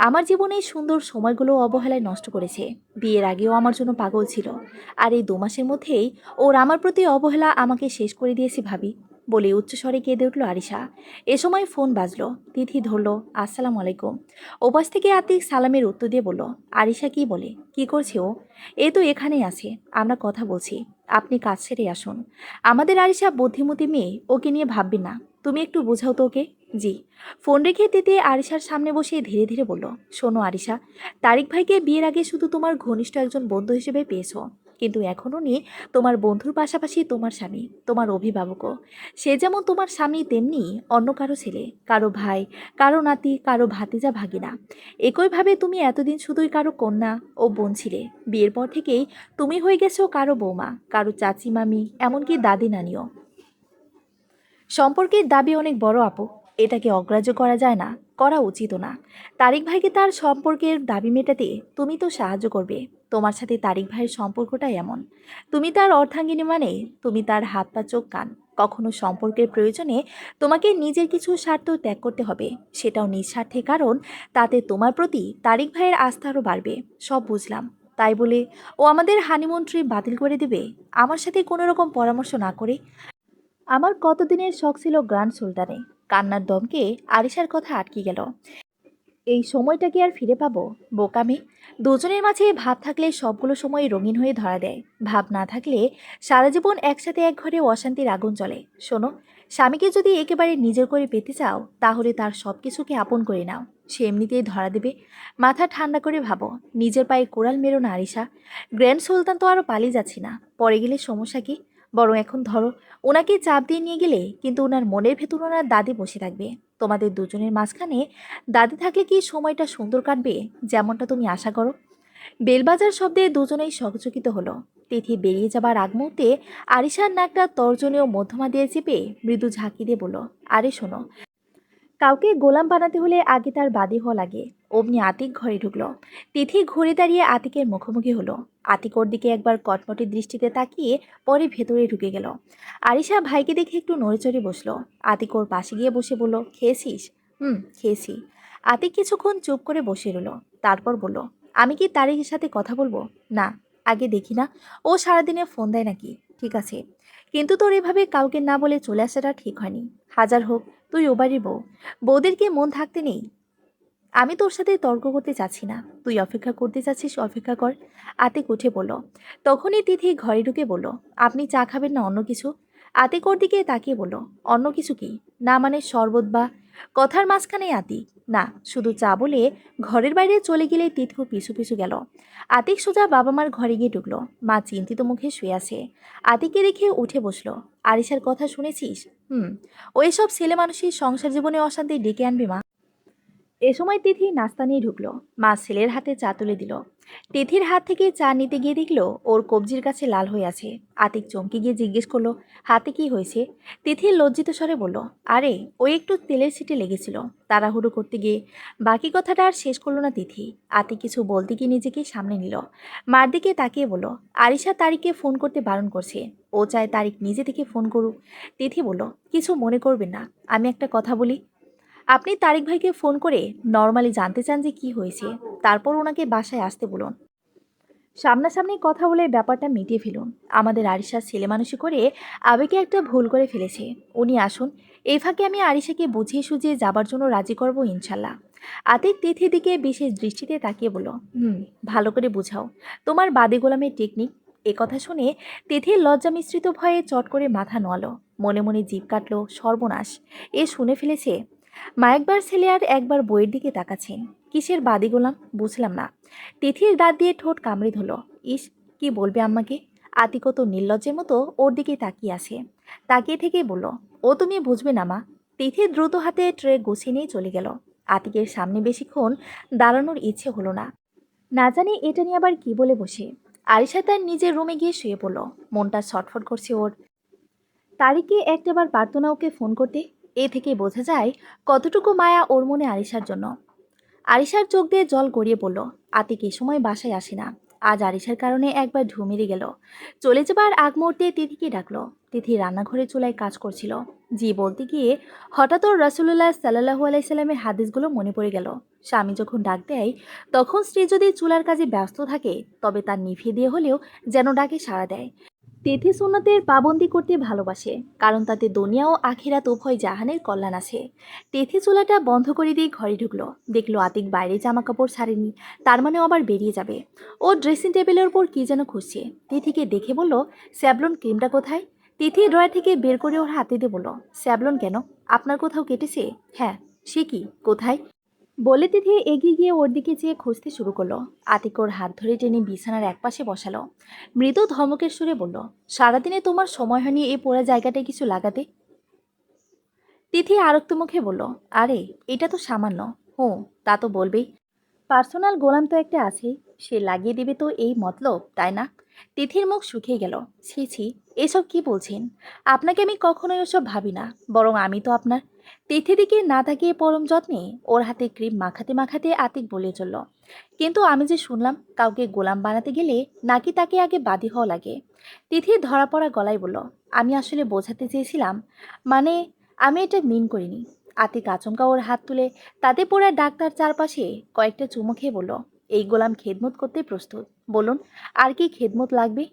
[SPEAKER 1] আমার জীবনের সুন্দর সময়গুলো অবহেলায় নষ্ট করেছে। বিয়ের আগেও আমার জন্য পাগল ছিল, আর এই 2 মাসের মধ্যেই ওর আমার প্রতি অবহেলা আমাকে শেষ করে দিয়েছে ভাবি, বলে উচ্চস্বরে কেঁদে উঠল আরিশা। এ সময় ফোন বাজলো। তিথি ধরল, আসসালামু আলাইকুম। ওপাশ থেকে আতিক সালামের উত্তর দিয়ে বলল, আরিশা কি বলে, কি করছে ও? এ তো এখানেই আছে, আমরা কথা বলছি, আপনি কাজ ছেড়ে আসুন। আমাদের আরিশা বুদ্ধিমতী মেয়ে, ওকে নিয়ে ভাববেন না, তুমি একটু বোঝাও তো ওকে। জি। ফোন রেখে তিথি আরিশার সামনে বসে ধীরে ধীরে বলল, শোনো আরিশা, তারিক ভাইকে বিয়ের আগে শুধু তোমার ঘনিষ্ঠ একজন বন্ধু হিসেবে পেয়েছো, কিন্তু এখন উনি তোমার বন্ধুর পাশাপাশি তোমার স্বামী, তোমার অভিভাবকও। সে যেমন তোমার স্বামী, তেমনি অন্য কারো ছেলে, কারো ভাই, কারো নাতি, কারো ভাতিজা ভাগিনা। একইভাবে তুমি এতদিন শুধুই কারো কন্যা ও বোন ছিলে, বিয়ের পর থেকেই তুমি হয়ে গেছো কারো বৌমা, কারো চাচি মামি, এমনকি দাদি নানিও। সম্পর্কের দাবি অনেক বড় আপু, এটাকে অগ্রাহ্য করা যায় না, করা উচিতও না। তারিক ভাইকে তার সম্পর্কের দাবি মেটাতে তুমি তো সাহায্য করবে। তোমার সাথে তারিক ভাইয়ের সম্পর্কটাই এমন, তুমি তার অর্ধাঙ্গিনী, মানে তুমি তার হাত পা চোখ কান। কখনো সম্পর্কের প্রয়োজনে তোমাকে নিজের কিছু স্বার্থ ত্যাগ করতে হবে, সেটাও নিঃস্বার্থে, কারণ তাতে তোমার প্রতি তারিক ভাইয়ের আস্থা আরও বাড়বে। সব বুঝলাম, তাই বলে ও আমাদের হানিমুন ট্রিপ বাতিল করে দেবে আমার সাথে কোনো রকম পরামর্শ না করে? আমার কতদিনের শখ ছিল গ্র্যান্ড সুলতানে। কান্নার দমকে আরিশার কথা আটকে গেল। এই সময়টা কি আর ফিরে পাবো? বোকামে। দুজনের মাঝে ভাব থাকলে সবগুলো সময় রঙিন হয়ে ধরা দেয়, ভাব না থাকলে সারা জীবন একসাথে এক ঘরে অশান্তির আগুন জ্বলে। শোনো, স্বামীকে যদি একেবারে নিজের করে পেতে চাও, তাহলে তার সব কিছুকে আপন করে নাও, সে এমনিতেই ধরা দেবে। মাথা ঠান্ডা করে ভাবো, নিজের পায়ে কোড়াল মেরো না আরিশা। গ্র্যান্ড সুলতান তো আরও পালিয়ে যাচ্ছে না, পরে গেলে সমস্যা কি? বরং এখন ধরো, ওনাকে চাপ দিয়ে নিয়ে গেলে কিন্তু ওনার মনের ভেতর ওনার দাদি বসে থাকবে। তোমাদের দুজনের মাঝখানে দাদি থাকলে কি সময়টা সুন্দর কাটবে, যেমনটা তুমি আশা করো? বেলবাজার শব্দে দুজনেই সচকিত হলো। তিথি বেরিয়ে যাবার আগ মুহূর্তে আরিশার নাকটা তর্জনীয় মধ্যমা দিয়ে চেপে মৃদু ঝাঁকি দিয়ে বলল, আরে শোনো, কাউকে গোলাম বানাতে হলে আগে তার বাদী হওয়া লাগে। অমনি আতিক ঘরে ঢুকলো। তিথি ঘুরে দাঁড়িয়ে আতিকের মুখোমুখি হলো। আতিক ওর দিকে একবার কটমটি দৃষ্টিতে তাকিয়ে পরে ভেতরে ঢুকে গেল। আরিশা ভাইকে দেখে একটু নড়েচড়ে বসলো। আতিক ওর পাশে গিয়ে বসে বলল, খেয়েছিস? খেয়েছি। আতিক কিছুক্ষণ চুপ করে বসে রইল, তারপর বলল, আমি কি তারিকের সাথে কথা বলবো? না, আগে দেখি না ও সারাদিনে ফোন দেয় নাকি। ঠিক আছে, কিন্তু তোর এভাবে কাউকে না বলে চলে আসাটা ঠিক হয়নি। হাজার হোক তুই ও বাড়ির বউ, বউদেরকে মন থাকতে নেই। আমি তোর সাথে তর্ক করতে চাচ্ছি না, তুই অপেক্ষা করতে চাচ্ছিস, অপেক্ষা কর। আতিক উঠে বলল। তখনই তিথি ঘরে ঢুকে বলল, আপনি চা খাবেন না অন্য কিছু? আতিক ওর দিকে তাকিয়ে বলল, অন্য কিছু কি? না মানে শরবত বা? কথার মাঝখানে আতিক না শুধু চা বলে ঘরের বাইরে চলে গেলে তিথিও পিছু পিছু গেল। আতিক সোজা বাবা মার ঘরে গিয়ে ঢুকলো। মা চিন্তিত মুখে শুয়ে আছে। আতিককে দেখে উঠে বসলো। আরিশার কথা শুনেছিস? ওই সব ছেলে মানুষের সংসার জীবনে অশান্তি ডেকে আনবে মা। এ সময় তিথি নাস্তা নিয়ে ঢুকলো। মা ছেলের হাতে চা তুলে দিল। তিথির হাত থেকে চা নিতে গিয়ে দেখলো ওর কবজির কাছে লাল হয়ে আছে। আতিক চমকে গিয়ে জিজ্ঞেস করলো, হাতে কি হয়েছে? তিথি লজ্জিত স্বরে বলল, আরে ওই একটু তেলের ছিটে লেগেছিল, তাড়াহুড়ো করতে গিয়ে। বাকি কথাটা আর শেষ করলো না তিথি। আতিক কিছু বলতে গিয়ে নিজেকে সামনে নিল। মার দিকে তাকিয়ে বলল, আরিশা তারিককে ফোন করতে বারণ করছে, ও চায় তারিক নিজে থেকে ফোন করুক। তিথি বলল, কিছু মনে করবেন না, আমি একটা কথা বলি। আপনি তারিক ভাইকে ফোন করে নর্মালি জানতে চান যে কি হয়েছে, তারপর ওনাকে বাসায় আসতে বলুন। সামনাসামনি কথা বলে ব্যাপারটা মিটিয়ে ফেলুন। আমাদের আরিশা ছেলে মানুষই করে আবেগে একটা ভুল করে ফেলেছে। উনি আসুন, এই ফাঁকে আমি আরিশাকে বুঝিয়ে সুঝিয়ে যাবার জন্য রাজি করব ইনশাল্লাহ। আতিক তিথির দিকে বিশেষ দৃষ্টিতে তাকিয়ে বলল, ভালো করে বুঝাও তোমার বাদে গোলামের টেকনিক। এ কথা শুনে তিথির লজ্জা মিশ্রিত ভয়ে চট করে মাথা নোয়ালো। মনে মনে জিভ কাটলো, সর্বনাশ, এ শুনে ফেলেছে। মা একবার ছেলে আর একবার বইয়ের দিকে তাকাচ্ছেন। কিসের বাদী গোলাম বুঝলাম না। তিথির দাঁত দিয়ে ঠোঁট কামড়ে ধরল। ইস, কি বলবে আম্মাকে? আতিক তো নির্লজ্জের মতো ওর দিকে তাকিয়ে আছে। তাকিয়ে থেকেই বলল, ও তুমি বুঝবে না মা। তিথি দ্রুত হাতে ট্রে গুছিয়ে নিয়ে চলে গেল। আতিকের সামনে বেশিক্ষণ দাঁড়ানোর ইচ্ছে হলো না। না জানি এটা নিয়ে আবার কি বলে বসে। আরিশা তার নিজের রুমে গিয়ে শুয়ে পড়ল। মনটা ছটফট করছে ওর। তারিকে একটাবার পারতো না ওকে ফোন করতে। এ থেকে বোঝা যায় কতটুকু মায়া ওর মনে আরিশার জন্য। আরিশার চোখ দিয়ে জল গড়িয়ে পড়ল। আতিক এ সময় বাসায় আসে না। আজ আরিশার কারণে একবার ঢু মেরে গেল। চলে যাবার আগ মুহূর্তে তিথিকে ডাকলো। তিথি রান্নাঘরে চুলায় কাজ করছিল। জি বলতে গিয়ে হঠাৎ ওর রাসূলুল্লাহ সাল্লাল্লাহু আলাইহি সাল্লামের হাদিসগুলো মনে পড়ে গেল। স্বামী যখন ডাক দেয়, তখন স্ত্রী যদি চুলার কাজে ব্যস্ত থাকে, তবে তার নিভিয়ে দিয়ে হলেও যেন ডাকে সাড়া দেয়। তিথি সুন্নতের পাবন্দি করতে ভালোবাসে, কারণ তাতে দুনিয়া ও আখিরাত উভয় জাহানের কল্যাণ আছে। তিথি চুলাটা বন্ধ করে দিয়ে ঘরে ঢুকলো। দেখলো আতিক বাইরে জামা কাপড় ছাড়েনি, তার মানে আবার বেরিয়ে যাবে। ও ড্রেসিং টেবিলের উপর কি যেন খুঁজছে। তিথিকে দেখে বলল, স্যাভলন ক্রিমটা কোথায়? তিথি ড্রয়ার থেকে বের করে ওর হাতে দিয়ে বলল, স্যাভলন কেন? আপনার কোথাও কেটেছে? হ্যাঁ। সে কি, কোথায়? বলে তিথি এগিয়ে গিয়ে ওর দিকে চেয়ে খুঁজতে শুরু করলো। আতিক ওর হাত ধরে টেনে বিছানার একপাশে বসালো। মৃদু ধমকের সুরে বলল, সারাদিনে তোমার সময় হয়নি এই পোড়া জায়গাটায় কিছু লাগাতে? তিথি আরক্ত মুখে বলল, আরে এটা তো সামান্য। হুঁ, তা তো বলবেই। পার্সোনাল গোলাম তো একটা আছেই, সে লাগিয়ে দেবে তো এই মতলব, তাই না? তিথির মুখ শুকিয়ে গেল। ছি ছি, এসব কি বলছেন? আপনাকে আমি কখনোই ওসব ভাবি না, বরং আমি তো আপনার। তিথি দিকে না তাকিয়ে পরম যত্নে ওর হাতে ক্রিম মাখাতে মাখাতে আতিক বলে চলল, কিন্তু আমি যে শুনলাম কাউকে গোলাম বানাতে গেলে নাকি তাকে আগে বাদী হওয়া লাগে। তিথি ধরা পড়া গলায় বলল, আমি আসলে বোঝাতে চেয়েছিলাম, মানে আমি এটা মিন করিনি। আতিক আচমকা ওর হাত তুলে তাতে পড়ে ডাক্তার চারপাশে কয়েকটা চুমু খেয়ে বলল, এই গোলাম খেদমত করতে প্রস্তুত। বলুন, আর কি খেদমত লাগবে?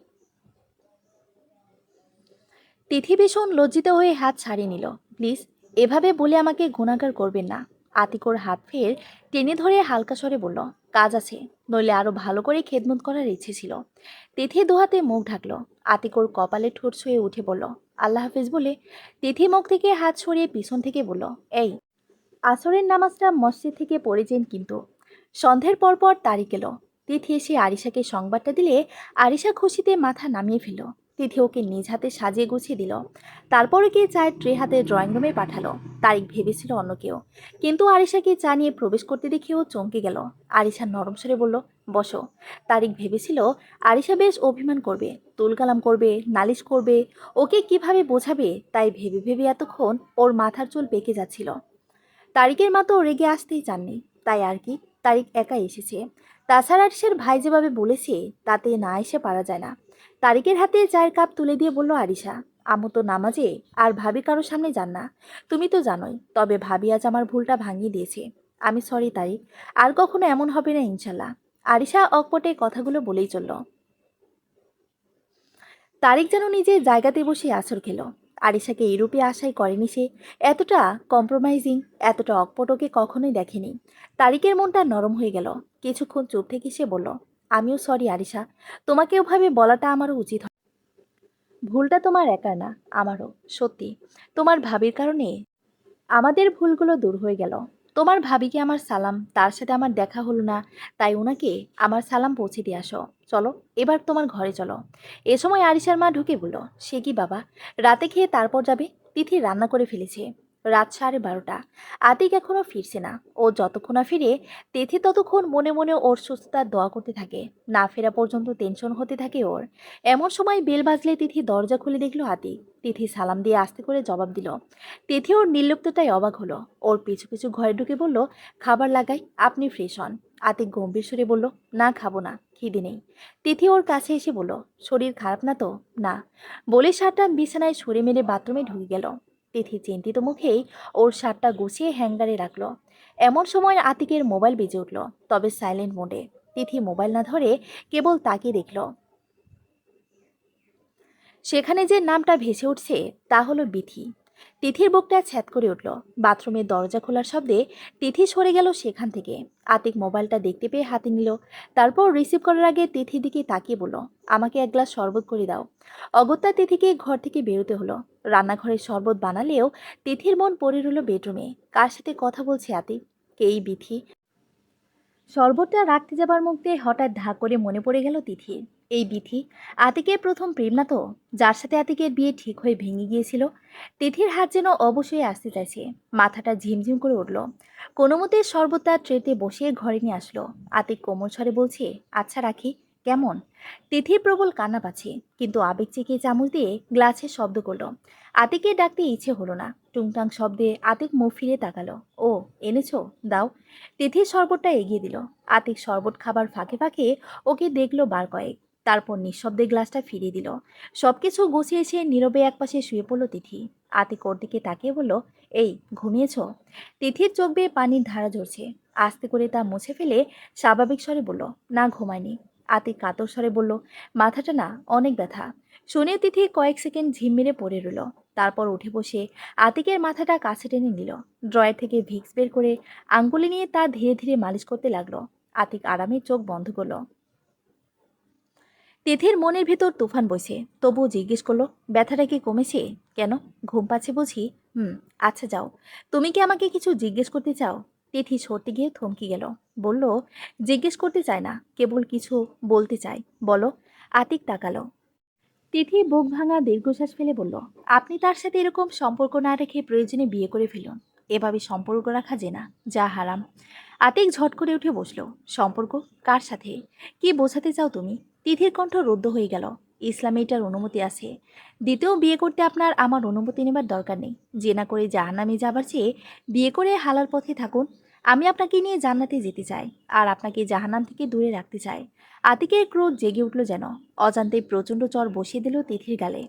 [SPEAKER 1] তিথি ভীষণ লজ্জিত হয়ে হাত ছাড়িয়ে নিল। প্লিজ, এভাবে বলে আমাকে গুণাগার করবেন না। আতিকর হাত ফের টেনে ধরে হালকা স্বরে বলল, কাজ আছে, নইলে আরো ভালো করে খেদমত করার ইচ্ছে ছিল। তিথি দুহাতে মুখ ঢাকলো। আতিকর কপালে ঠোঁট ছুঁয়ে উঠে বলল, আল্লাহ হাফিজ বলে তিথি মুখ থেকে হাত সরিয়ে পিছন থেকে বলল, এই, আসরের নামাজটা মসজিদ থেকে পড়েছেন কিন্তু। সন্ধ্যের পরপর তারিখ এলো। তিথি এসে আরিশাকে সংবাদটা দিলে আরিশা খুশিতে মাথা নামিয়ে ফেলল। তিথি ওকে নিজ হাতে সাজিয়ে গুছিয়ে দিল। তারপরে গিয়ে চায়ের ট্রে হাতে ড্রয়িং রুমে পাঠালো। তারিক ভেবেছিল অন্য কেউ, কিন্তু আরিশাকে চা নিয়ে প্রবেশ করতে দেখে ও চমকে গেল। আরিশা নরম স্বরে বলল, বসো। তারিক ভেবেছিল আরিশা বেশ অভিমান করবে, তুলকালাম করবে, নালিশ করবে, ওকে কিভাবে বোঝাবে, তাই ভেবে ভেবে এতক্ষণ ওর মাথার চুল পেকে যাচ্ছিল। তারিকের মা তো রেগে আসতেই চাননি, তাই আর কি, তারিক একাই এসেছে। তাছাড়া আরিসের ভাই যেভাবে বলেছে, তাতে না এসে পারা যায় না। তারিকের হাতে চায়ের কাপ তুলে দিয়ে বলল আরিশা, আম্মু তো নামাজে, আর ভাবি কারোর সামনে যান না, তুমি তো জানোই। তবে ভাবি আজ আমার ভুলটা ভাঙিয়ে দিয়েছে। আমি সরি তারিক, আর কখনো এমন হবে না ইনশাল্লাহ। আরিশা অকপটে কথাগুলো বলেই চলল। তারিক যেন নিজের জায়গাতে বসে আছর খেল। আরিশাকে ইউরোপে আশাই করেনি সে। এতটা কম্প্রোমাইজিং, এতটা অকপটকে কখনোই দেখেনি। তারিকের মনটা নরম হয়ে গেল। কিছুক্ষণ চুপ থেকে সে বলল, আমিও সরি আরিশা, তোমাকে ওভাবে বলাটা আমারও উচিত হয়। ভুলটা তোমার একার না, আমারও। সত্যি, তোমার ভাবির কারণে আমাদের ভুলগুলো দূর হয়ে গেল। তোমার ভাবিকে আমার সালাম, তার সাথে আমার দেখা হলো না, তাই ওনাকে আমার সালাম পৌঁছে দিয়ে আসো। চলো, এবার তোমার ঘরে চলো। এ সময় আরিশার মা ঢুকে বলল, সে কি বাবা, রাতে খেয়ে তারপর যাবে? তিথি রান্না করে ফেলেছে। রাত 12:30। আতিক এখনো ফিরছে না। ও যতক্ষণ না ফিরে, তিথি ততক্ষণ মনে মনে ওর সুস্থতার দোয়া করতে থাকে। না ফেরা পর্যন্ত টেনশন হতে থাকে ওর। এমন সময় বেল বাজলে তিথি দরজা খুলে দেখলো আতিক। তিথি সালাম দিয়ে আস্তে করে জবাব দিল। তিথি ওর নির্লিপ্ততায় অবাক হলো। ওর পিছু পিছু ঘরে ঢুকে বলল, খাবার লাগাই, আপনি ফ্রেশ হন। আতিক গম্ভীর সুরে বলল, না খাবো না, খিদে নেই। তিথি ওর কাছে এসে বলল, শরীর খারাপ না তো? না। বলে শার্টটা বিছানায় সরে মেরে বাথরুমে ঢুকে গেল। তিথি চিন্তিত মুখেই ওর শার্টটা গুছিয়ে হ্যাঙ্গারে রাখলো। এমন সময় আতিকের মোবাইল বেজে উঠল, তবে সাইলেন্ট মোডে। তিথি মোবাইল না ধরে কেবল তাকিয়ে দেখল। সেখানে যে নামটা ভেসে উঠছে তা হলো বিথি। তিথির বুকটা ছ্যাদ করে উঠল। বাথরুমের দরজা খোলার শব্দে তিথি সরে গেল সেখান থেকে। আতিক মোবাইলটা দেখতে পেয়ে হাতে নিল। তারপর রিসিভ করার আগে তিথির দিকে তাকিয়ে বলল, আমাকে এক গ্লাস শরবত করে দাও। অগত্যা তিথিকে ঘর থেকে বেরোতে হলো। রান্নাঘরে শরবত বানালেও তিথির মন পড়ে রইল বেডরুমে। কার সাথে কথা বলছে আতিক? কেই বিথি? শরবতটা রাখতে যাবার মুহূর্তে হঠাৎ ধা করে মনে পড়ে গেল তিথির। এই বিথি আতিকের প্রথম প্রেম না তো, যার সাথে আতিকের বিয়ে ঠিক হয়ে ভেঙে গিয়েছিল? তিথির হাত যেন অবশ্যই আসতে চাইছে। মাথাটা ঝিমঝিম করে উঠল। কোনো মতে শরবতটা ট্রেতে বসিয়ে ঘরে নিয়ে আসলো। আতিক কোমল স্বরে বলছে, আচ্ছা রাখি, কেমন? তিথির প্রবল কান্না পাচ্ছে, কিন্তু আবেগ চেকে চামচ দিয়ে গ্লাসের শব্দ করলো। আতিকে ডাকতে ইচ্ছে হলো না। টুংটাং শব্দে আতিক মুখ ফিরে তাকালো। ও, এনেছো, দাও। তিথির শরবতটা এগিয়ে দিল। আতিক শরবত খাবার ফাঁকে ফাঁকে ওকে দেখলো বার কয়েক। তারপর নিঃশব্দে গ্লাসটা ফিরিয়ে দিল। সবকিছু গুছিয়ে এসে নীরবে একপাশে শুয়ে পড়ল তিথি। আতিক ওর দিকে তাকিয়ে বলল, এই, ঘুমিয়েছ? তিথির চোখ বেয়ে পানির ধারা ঝরছে। আস্তে করে তা মুছে ফেলে স্বাভাবিক স্বরে বলল, না, ঘুমায়নি। আতিক কাতর স্বরে বলল, মাথাটা না অনেক ব্যথা। শুনে তিথি কয়েক সেকেন্ড ঝিম মেরে পড়ে রইল। তারপর উঠে বসে আতিকের মাথাটা কাছে টেনে নিল। ড্রয়ার থেকে ভিক্স বের করে আঙ্গুলে নিয়ে তা ধীরে ধীরে মালিশ করতে লাগলো। আতিক আরামে চোখ বন্ধ করলো। তিথির মনের ভেতর তুফান বইছে, তবুও জিজ্ঞেস করলো, ব্যথাটা কি কমেছে? কেন, ঘুম পাচ্ছে বুঝি? হুম। আচ্ছা যাও, তুমি কি আমাকে কিছু জিজ্ঞেস করতে চাও? তিথি সরতে গিয়ে থমকে গেল। বলল, জিজ্ঞেস করতে চায় না, কেবল কিছু বলতে চাই, বলো। আতিক তাকালো। তিথি বুক ভাঙা দীর্ঘশ্বাস ফেলে বলল, আপনি তার সাথে এরকম সম্পর্ক না রেখে প্রয়োজনে বিয়ে করে ফেলুন। এভাবে সম্পর্ক রাখা যে না, যা হারাম। আতিক ঝট করে উঠে বসলো। সম্পর্ক? কার সাথে? কি বোঝাতে চাও তুমি? তিথির কণ্ঠ রুদ্ধ হয়ে গেল। ইসলামে এটার অনুমতি আছে। দ্বিতীয় বিয়ে করতে আপনার আমার অনুমতি নেবার দরকার নেই। জেনা করে জাহান্নামে যাবার চেয়ে বিয়ে করে হালাল পথে থাকুন। আমি আপনাকে নিয়ে জান্নাতে যেতে চাই, আর আপনাকে জাহান্নাম থেকে দূরে রাখতে চাই। আতিকের ক্রোধ জেগে উঠল যেন। অজান্তে প্রচণ্ড চর বসিয়ে দিল তিথির গালে।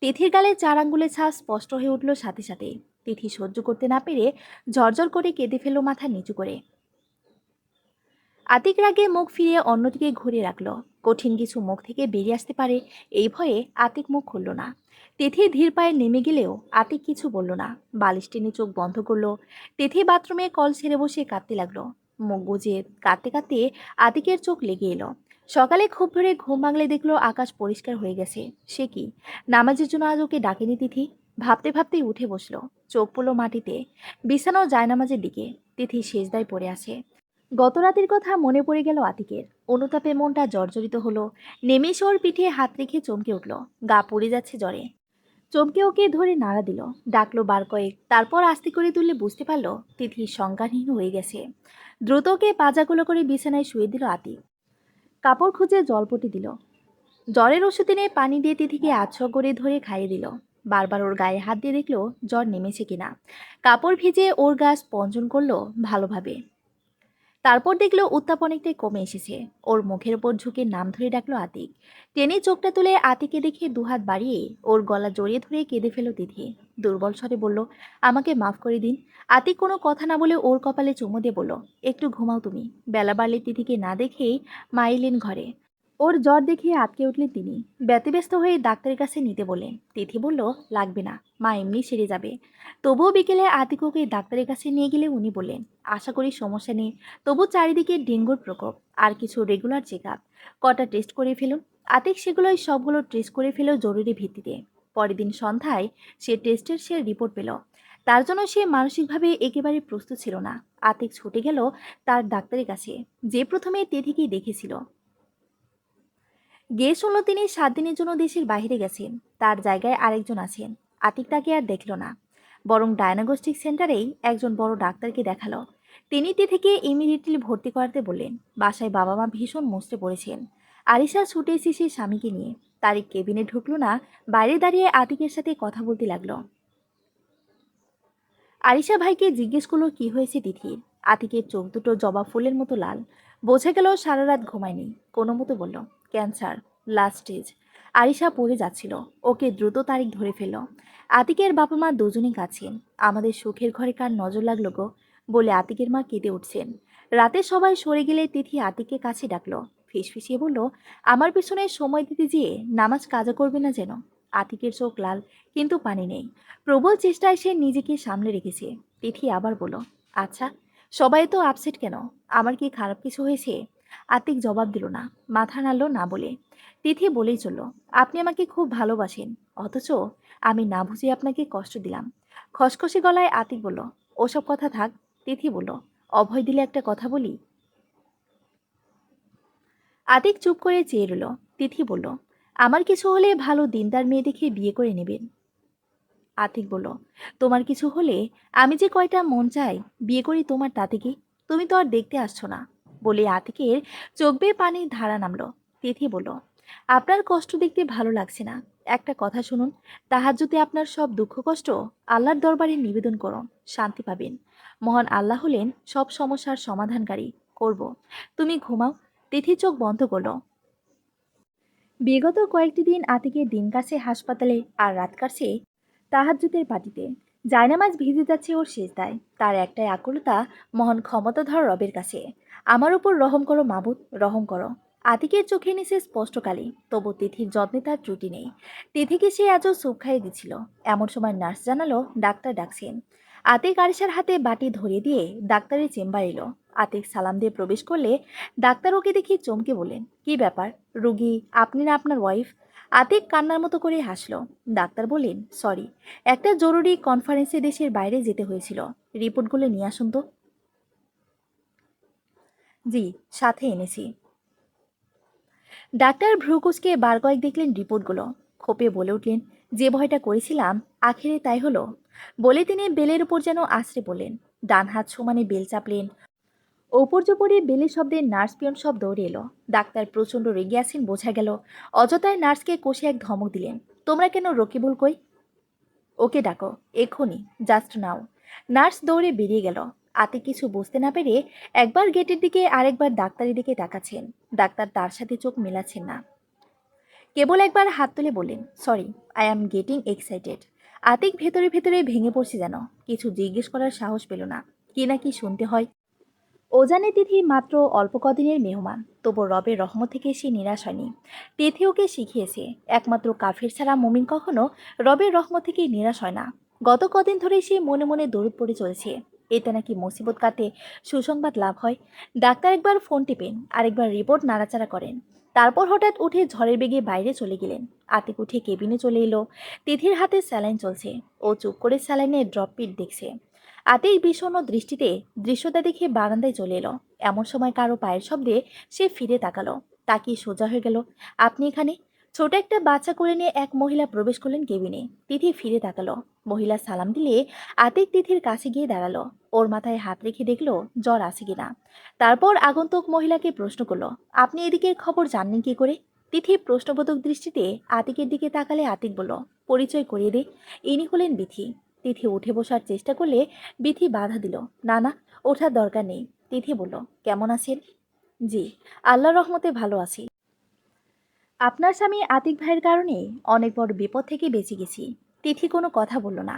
[SPEAKER 1] তিথির গালে 4 আঙ্গুলের ছাপ স্পষ্ট হয়ে উঠল সাথে সাথে। তিথি সহ্য করতে না পেরে ঝরঝর করে কেঁদে ফেলল মাথা নিচু করে। আতিক রাগে মুখ ফিরিয়ে অন্যদিকে ঘুরিয়ে রাখলো। কঠিন কিছু মুখ থেকে বেরিয়ে আসতে পারে এই ভয়ে আতিক মুখ খুলল না। তিথি ধীর পায়ে নেমে গেলেও আতিক কিছু বলল না। বালিশ টেনে চোখ বন্ধ করলো। তিথি বাথরুমে কল ছেড়ে বসে কাঁদতে লাগলো। মুখ গুজে কাঁদতে কাঁদতে আতিকের চোখ লেগে এলো। সকালে খুব ভোরে ঘুম ভাঙলে দেখলো আকাশ পরিষ্কার হয়ে গেছে। সে কি, নামাজের জন্য আজ ওকে ডাকেনি তিথি? ভাবতে ভাবতেই উঠে বসলো। চোখ পড়ল মাটিতে, বিছানো জায়নামাজের দিকে। তিথি সেজদায় পড়ে আছে। গত রাতের কথা মনে পড়ে গেল আতিকের। অনুতাপে মনটা জর্জরিত হলো। নেমে এসে ওর পিঠে হাত রেখে চমকে উঠল। গা পুড়ে যাচ্ছে জ্বরে। চমকে ওকে ধরে নাড়া দিল। ডাকলো বার কয়েক। তারপর আস্তে করে তুললে বুঝতে পারলো তিথি সংজ্ঞানহীন হয়ে গেছে। দ্রুত ওকে পাজাগুলো করে বিছানায় শুয়ে দিল আতিক। কাপড় খুঁজে জলপটি দিল। জ্বরের ওষুধ এনে পানি দিয়ে তিথিকে আচ্ছা করে ধরে খাইয়ে দিল। বারবার ওর গায়ে হাত দিয়ে দেখলো জ্বর নেমেছে কিনা। কাপড় ভিজে ওর গা স্পঞ্জন করলো ভালোভাবে। তারপর দেখলো উত্তাপ অনেকটাই কমে এসেছে। ওর মুখের উপর ঝুঁকে নাম ধরে ডাকলো আতিক। টেনে চোখটা তুলে আতিকে দেখে দুহাত বাড়িয়ে ওর গলা জড়িয়ে ধরে কেঁদে ফেল তিথি। দুর্বল স্বরে বলল, আমাকে মাফ করে দিন। আতিক কোনো কথা না বলে ওর কপালে চুমু দিয়ে বলল, একটু ঘুমাও তুমি। বেলা বাড়লে তিথিকে না দেখেই মা এলেন ঘরে। ওর জ্বর দেখে আটকে উঠলেন তিনি। ব্যতিব্যস্ত হয়ে ডাক্তারের কাছে নিতে বললেন। তিথি বলল, লাগবে না, মা এমনি সেরে যাবে। তবুও বিকেলে আতিককে ডাক্তারের কাছে নিয়ে গেলে উনি বললেন, আশা করি সমস্যা নেই। তবু চারিদিকে ডেঙ্গুর প্রকোপ, আর কিছু রেগুলার চেক আপ, কটা টেস্ট করে ফেলুন। আতিক সেগুলোই সবগুলো টেস্ট করে ফেল জরুরি ভিত্তিতে। পরের দিন সন্ধ্যায় সে রিপোর্ট পেল। তার জন্য সে মানসিকভাবে একেবারে প্রস্তুত ছিল না। আতিক ছুটে গেল তার ডাক্তারের কাছে, যে প্রথমে তিথিকে দেখেছিল। গিয়ে শুনল তিনি 7 দিনের জন্য দেশের বাইরে গেছেন। তার জায়গায় আরেকজন আছেন। আতিক তাকে আর দেখল না। বরং ডায়াগনস্টিক সেন্টারেই একজন বড় ডাক্তারকে দেখালো। তিনি তিথিকে ইমিডিয়েটলি ভর্তি করাতে বললেন। বাসায় বাবা মা ভীষণ মুচড়ে পড়েছেন। আরিশা ছুটে এসে সে স্বামীকে নিয়ে। তারিক কেবিনে ঢুকলো না, বাইরে দাঁড়িয়ে আতিকের সাথে কথা বলতে লাগলো। আরিশা ভাইকে জিজ্ঞেস করলো কি হয়েছে তিথির। আতিকের চোখ দুটো জবা ফুলের মতো লাল। বোঝা গেল সারা রাত ঘুমায়নি। কোনো মতো বলল, ক্যান্সার, লাস্ট স্টেজ। আরিশা পড়ে যাচ্ছিল। ওকে দ্রুত তারিখ ধরে ফেলল। আতিকের বাবা মা দুজনেই কাছেন। আমাদের সুখের ঘরে কার নজর লাগলো গো, বলে আতিকের মা কেঁদে উঠছেন। রাতে সবাই সরে গেলে তিথি আতিককে কাছে ডাকলো। ফিসফিসিয়ে বলল, আমার পিছনে সময় দিতে যেয়ে নামাজ কাজা করবে না যেন। আতিকের চোখ লাল, কিন্তু পানি নেই। প্রবল চেষ্টায় সে নিজেকে সামলে রেখেছে। তিথি আবার বলল, আচ্ছা, সবাই তো আপসেট কেন? আমার কি খারাপ কিছু হয়েছে? আতিক জবাব দিল না, মাথা নাড়ল না বলে। তিথি বলেই চলল, আপনি আমাকে খুব ভালোবাসেন, অথচ আমি না বুঝে আপনাকে কষ্ট দিলাম। খসখসে গলায় আতিক বলল, ওসব কথা থাক। তিথি বলল, অভয় দিলে একটা কথা বলি। আতিক চুপ করে চেয়ে রইল। তিথি বলল, আমার কিছু হলে ভালো দিনদার মেয়ে দেখে বিয়ে করে নেবেন। আতিক বলল, তোমার কিছু হলে আমি যে কয়টা মন চাই বিয়ে করি তোমার, তাতে কি? তুমি তো আর দেখতে আসছো না। বলে আতিকের চোখ বেয়ে পানির ধারা নামলো। তিথি বলল, আপনার কষ্ট দেখতে ভালো লাগছে না। একটা কথা শুনুন, তাহাজ্জুদে আপনার সব দুঃখ কষ্ট আল্লাহর দরবারে নিবেদন করুন, শান্তি পাবেন। মহান আল্লাহ হলেন সব সমস্যার সমাধানকারী। করব। তুমি ঘুমাও। তিথি চোখ বন্ধ করলো। বিগত কয়েকটি দিন আতিকের দিন কাটছে হাসপাতালে, আর রাত কাটছে তাহাজ্জুদের পাটিতে। জায়নামাজ ভিজে যাচ্ছে ওর সেজদায়। তার একটাই আকুলতা, মহান ক্ষমতাধর রবের কাছে, আমার উপর রহম করো মাবুদ, রহম করো। আতিকের চোখে নিচে স্পষ্ট কালি, তবু তিথির যত্নে তার ত্রুটি নেই। তিথিকে সে আজও সুপ খাইয়ে দিচ্ছিল। এমন সময় নার্স জানালো ডাক্তার ডাকছেন। আতিক আরিশার হাতে বাটি ধরিয়ে দিয়ে ডাক্তারের চেম্বার এলো। আতিক সালাম দিয়ে প্রবেশ করলে ডাক্তার ওকে দেখে চমকে বললেন, কি ব্যাপার রুগী, আপনি না আপনার ওয়াইফ? আতিক কান্নার মতো করে হাসলো। ডাক্তার বললেন, সরি, একটা জরুরি কনফারেন্সে দেশের বাইরে যেতে হয়েছিল। রিপোর্টগুলো নিয়ে আসুন তো। জি, সাথে এনেছি। ডাক্তার ভ্রুকুচকে বার কয়েক দেখলেন রিপোর্টগুলো। ক্ষোভে বলে উঠলেন, যে ভয়টা করেছিলাম আখেরে তাই হলো। বলে তিনি বেলের উপর যেন আছড়ে পড়লেন। ডান হাত সমানে বেল চাপলেন। ঔপর্যপরি বেলের শব্দে নার্স পিয়ন সব দৌড়ে এলো। ডাক্তার প্রচণ্ড রেগে আছেন বোঝা গেল। অযথায় নার্সকে কষে এক ধমক দিলেন, তোমরা কেন? রকিবুল কই? ওকে ডাকো, এক্ষুনি, জাস্ট নাও। নার্স দৌড়ে বেরিয়ে গেল। আতে কিছু বুঝতে না পেরে একবার গেটের দিকে আরেকবার ডাক্তারের দিকে তাকাচ্ছেন। ডাক্তার তার সাথে চোখ মেলাচ্ছেন না, কেবল একবার হাত তুলে বললেন, sorry, I am getting excited. Atik ভেতরে ভেতরে ভেঙে পড়ছে যেন। কিছু জিজ্ঞেস করার সাহস পেল না। কি না কি শুনতে হয়। ও জানে তিথি মাত্র অল্প কদিনের মেহমান, তবু রবের রহমত থেকে সে নিরাশ হয়নি। তিথি ওকে শিখিয়েছে, একমাত্র কাফির ছাড়া মুমিন কখনো রবের রহমত থেকে নিরাশ হয় না। গত কদিন ধরে সে মনে মনে দরুদ পড়ে চলেছে, এতে নাকি মুসিবত কাটে সুসংবাদ লাভ হয়। ডাক্তার একবার ফোন টিপেন, আরেকবার রিপোর্ট নাড়াচাড়া করেন। তারপর হঠাৎ উঠে ঝড়ের বেগে বাইরে চলে গেলেন। আতিক উঠে কেবিনে চলে এলো। তিথির হাতে স্যালাইন চলছে। ও চুপ করে স্যালাইনের ড্রপ পিট দেখছে। আতিক বিষণ্ণ দৃষ্টিতে দৃশ্যটা দেখে বারান্দায় চলে এলো। এমন সময় কারো পায়ের শব্দে সে ফিরে তাকালো। তাকিয়ে সোজা হয়ে গেল। আপনি এখানে? ছোট একটা বাচ্চা করে নিয়ে এক মহিলা প্রবেশ করলেন কেবিনে। তিথি ফিরে তাকালো। মহিলা সালাম দিলে আতিক তিথির কাছে গিয়ে দাঁড়ালো। ওর মাথায় হাত রেখে দেখলো জ্বর আছে কিনা। তারপর আগন্তুক মহিলাকে প্রশ্ন করলো, আপনি এদিকের খবর জানলেন কি করে? তিথি প্রশ্নবোধক দৃষ্টিতে আতিকের দিকে তাকালে আতিক বলল, পরিচয় করিয়ে দে, ইনি হলেন বিথি। তিথি উঠে বসার চেষ্টা করলে বিথি বাধা দিল, না না, ওঠার দরকার নেই। তিথি বলল, কেমন আছেন? জি, আল্লাহর রহমতে ভালো আছি। আপনার স্বামী আতিক ভাইয়ের কারণে অনেক বড় বিপদ থেকে বেঁচে গেছি। তিথি কোনো কথা বলল না।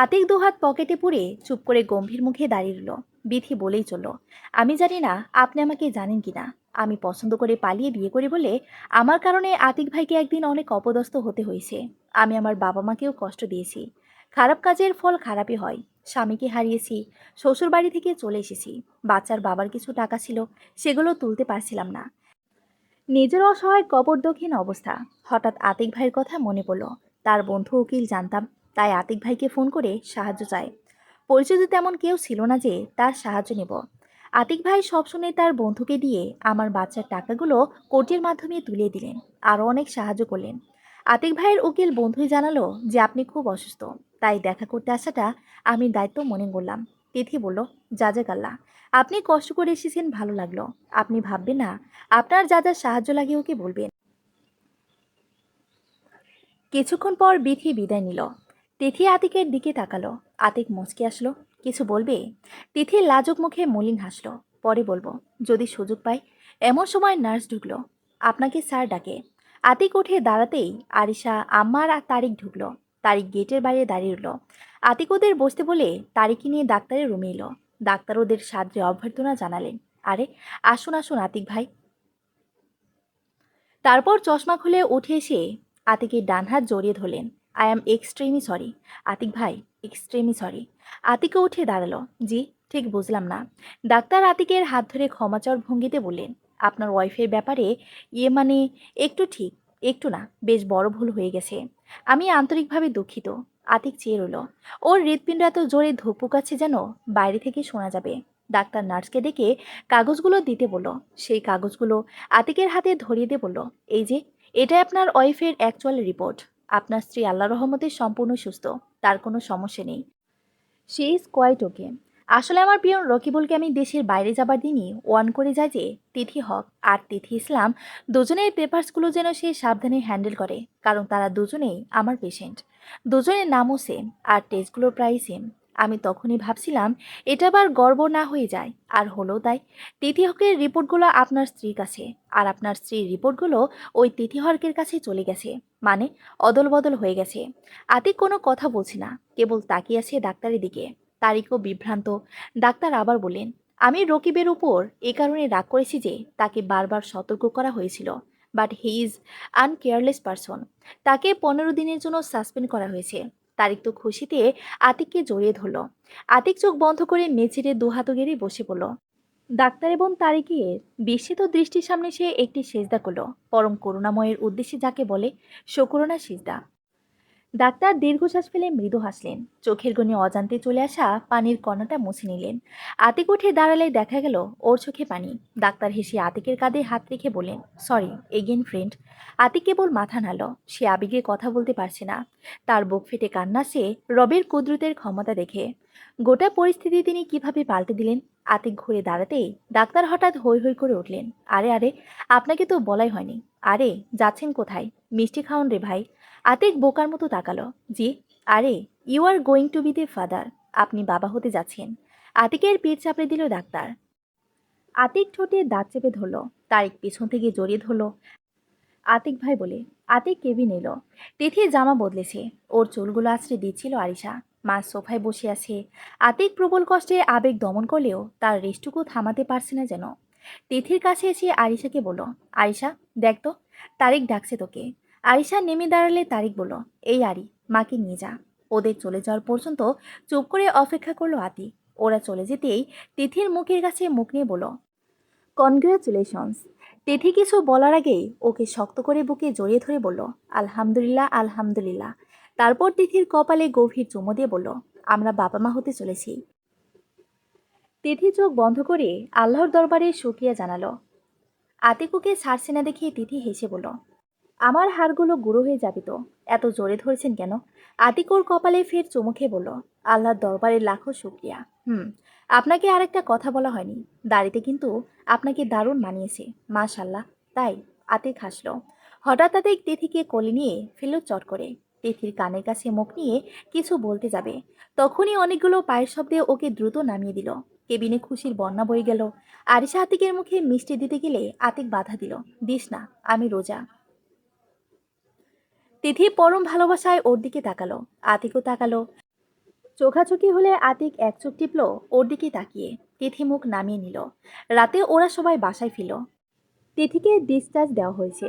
[SPEAKER 1] আতিক দুহাত পকেটে পুরে চুপ করে গম্ভীর মুখে দাঁড়িয়ে রইল। বিথি বলেই চলল, আমি জানি না আপনি আমাকে জানেন কিনা, আমি পছন্দ করে পালিয়ে বিয়ে করি বলে আমার কারণে আতিক ভাইকে একদিন অনেক অপদস্থ হতে হয়েছে। আমি আমার বাবা মাকেও কষ্ট দিয়েছি। খারাপ কাজের ফল খারাপই হয়। স্বামীকে হারিয়েছি। শ্বশুর বাড়ি থেকে চলে এসেছি। বাচ্চার বাবার কিছু টাকা ছিল, সেগুলো তুলতে পারছিলাম না। নিজের অসহায় কবরদক্ষিণ অবস্থা। হঠাৎ আতিক ভাইয়ের কথা মনে পড়ল। তার বন্ধু উকিল জানতাম, তাই আতিক ভাইকে ফোন করে সাহায্য চাই। পরিচিত তেমন কেউ ছিল না যে তার সাহায্য নেব। আতিক ভাই সব শুনে তার বন্ধুকে দিয়ে আমার বাচ্চার টাকাগুলো কোর্টের মাধ্যমে তুলে দিলেন। আরও অনেক সাহায্য করলেন। আতিক ভাইয়ের উকিল বন্ধুই জানালো যে আপনি খুব অসুস্থ, তাই দেখা করতে আসাটা আমি দায়িত্ব মনে করলাম। তিথি বলল, জাজাকাল্লাহ, আপনি কষ্ট করে এসেছেন, ভালো লাগলো। আপনি ভাববেন না, আপনার যা যা সাহায্য লাগে ওকে বলবেন। কিছুক্ষণ পর বিথি বিদায় নিল। তিথি আতিকের দিকে তাকালো। আতিক মুচকে আসলো। কিছু বলবে? তিথির লাজুক মুখে মলিন হাসলো। পরে বলবো, যদি সুযোগ পাই। এমন সময় নার্স ঢুকলো। আপনাকে স্যার ডাকে। আতিক উঠে দাঁড়াতেই আরিশা, আম্মার আর তারিক ঢুকলো। তারিক গেটের বাইরে দাঁড়িয়ে রইল। আতিক ওদের বসতে বলে তারিককে নিয়ে ডাক্তারের রুমে এলো। ডাক্তার ওদের সাদরে অভ্যর্থনা জানালেন। আরে, আসুন আসুন আতিক ভাই। তারপর চশমা খুলে উঠে এসে আতিকের ডান হাত জড়িয়ে ধরলেন। I am extremely sorry Atik ভাই, এক্সট্রিমলি সরি। আতিকও উঠে দাঁড়ালো। জি, ঠিক বুঝলাম না। ডাক্তার আতিকের হাত ধরে ক্ষমাচর ভঙ্গিতে বললেন, আপনার ওয়াইফের ব্যাপারে মানে একটু ঠিক, একটু না, বেশ বড় ভুল হয়ে গেছে। আমি আন্তরিকভাবে দুঃখিত। আতিক চেয়ে রইল। ওর হৃৎপিণ্ড এত জোরে ধুকপুকাচ্ছে যেন বাইরে থেকে শোনা যাবে। ডাক্তার নার্সকে ডেকে কাগজগুলো দিতে বলল। সেই কাগজগুলো আতিকের হাতে ধরিয়ে দিয়ে বলল, এই যে, এটাই আপনার ওয়াইফের অ্যাকচুয়াল রিপোর্ট। আপনার স্ত্রী আল্লাহ রহমতে সম্পূর্ণ সুস্থ, তার কোনো সমস্যা নেই। She is quite okay. আসলে আমার পিয়ন রকিবুলকে আমি দেশের বাইরে যাবার দিনই ওয়ার্ন করে যায় যে তিথি হক আর তিথি ইসলাম দুজনের পেপারসগুলো যেন সে সাবধানে হ্যান্ডেল করে, কারণ তারা দুজনেই আমার পেশেন্ট। দুজনের নামও সেম, আর টেস্টগুলো প্রায় সেম। আমি তখনই ভাবছিলাম এটা আবার গড়বড় না হয়ে যায়, আর হলো তাই। তিথি হকের রিপোর্টগুলো আপনার স্ত্রীর কাছে, আর আপনার স্ত্রীর রিপোর্টগুলো ওই তিথি হকের কাছে চলে গেছে। মানে অদল বদল হয়ে গেছে। আতিক কোনো কথা বলছে না, কেবল তাকিয়ে আছে ডাক্তারের দিকে। তারিকও বিভ্রান্ত। ডাক্তার আবার বললেন, আমি রকিবের উপর এ কারণে রাগ করেছি যে তাকে বারবার সতর্ক করা হয়েছিল, বাট হি ইজ আনকেয়ারলেস পারসন। তাকে 15 দিনের জন্য সাসপেন্ড করা হয়েছে। তারিক তো খুশিতে আতিককে জড়িয়ে ধরল। আতিক চোখ বন্ধ করে মেঝেতে দুহাত গেড়ে বসে পড়ল। ডাক্তার এবং তারিকের বিস্মিত দৃষ্টির সামনে সে একটি সেজদা করল, পরম করুণাময়ের উদ্দেশ্যে, যাকে বলে শোকরনা সিজদা। ডাক্তার দীর্ঘশ্বাস ফেলে মৃদু হাসলেন। চোখের কোণে অজান্তে চলে আসা পানির কণাটা মুছে নিলেন। আতিক উঠে দাঁড়ালে দেখা গেল ওর চোখে পানি। ডাক্তার হেসে আতিকের কাঁধে হাত রেখে বললেন, সরি এগেন ফ্রেন্ড। আতিক কেবল মাথা নাড়ল। সে আবেগে কথা বলতে পারছে না। তার বুক ফেটে কান্না সে রবের কুদরতের ক্ষমতা দেখে। গোটা পরিস্থিতি তিনি কিভাবে পাল্টে দিলেন। আতিক ঘুরে দাঁড়াতেই ডাক্তার হঠাৎ হৈ হৈ করে উঠলেন, আরে আরে, আপনাকে তো বলাই হয়নি। আরে, যাচ্ছেন কোথায়? মিষ্টি খাওন রে ভাই। আতিক বোকার মতো তাকালো। জি। আরে, you are going to be the father. আপনি বাবা হতে যাচ্ছেন। আতিকের পিঠ চাপড়ে দিল ডাক্তার। আতিক ঠোঁটে দাঁত চেপে ধরল। তারিক পিছন থেকে জড়িয়ে ধরল আতিক ভাই বলে। আতিক কেবিন এলো। তিথি জামা বদলেছে। ওর চুলগুলো আছড়ে দিচ্ছিল আরিশা। মা সোফায় বসে আছে। আতিক প্রবল কষ্টে আবেগ দমন করলেও তার রেশটুকু থামাতে পারছে না যেন। তিথির কাছে এসে আরিশাকে বলল, আরিশা, দেখ তো, তারিক ডাকছে তোকে। আরিশা নেমে দাঁড়ালে তারিক বলল, এই আরি, মাকে নিয়ে যা। ওদের চলে যাওয়ার পর্যন্ত চুপ করে অপেক্ষা করলো আতিক। ওরা চলে যেতেই তিথির মুখের কাছে মুখ নিয়ে বলল, কনগ্রাচুলেশনস। তিথি কিছু বলার আগেই ওকে শক্ত করে বুকে জড়িয়ে ধরে বলল, আলহামদুলিল্লাহ আলহামদুলিল্লাহ। তারপর তিথির কপালে গভীর চুমো দিয়ে বলল, আমরা বাবা মা হতে চলেছি। তিথি চোখ বন্ধ করে আল্লাহর দরবারে শুকরিয়া জানালো। আতিক ওকে ছাড়ছে না দেখে তিথি হেসে বলল, আমার হাড়গুলো গুঁড়ো হয়ে যাবে তো, এত জোরে ধরেছেন কেন? আতিক ওর কপালে ফের চুমু খেয়ে বলল, আল্লাহর দরবারে লাখো শুকরিয়া। আপনাকে আরেকটা কথা বলা হয়নি। দাড়িতে কিন্তু আপনাকে দারুণ মানিয়েছে, মাশাল্লাহ। তাই? আতিক হাসল। হঠাৎ আতিক তিথিকে কোলে নিয়ে ফেলল চট করে। তিথির কানের কাছে মুখ নিয়ে কিছু বলতে যাবে, তখনই অনেকগুলো পায়ের শব্দে ওকে দ্রুত নামিয়ে দিল। কেবিনে খুশির বন্যা বয়ে গেল। আরিশা আতিকের মুখে মিষ্টি দিতে গেলে আতিক বাধা দিল, দিস না, আমি রোজা। তিথি পরম ভালোবাসায় ওর দিকে তাকালো। আতিকও তাকালো। চোখাচোখি হলে আতিক এক চোখ টিপল ওর দিকে তাকিয়ে। তিথি মুখ নামিয়ে নিল। রাতে ওরা সবাই বাসায় ফিরল। তিথিকে ডিসচার্জ দেওয়া হয়েছে।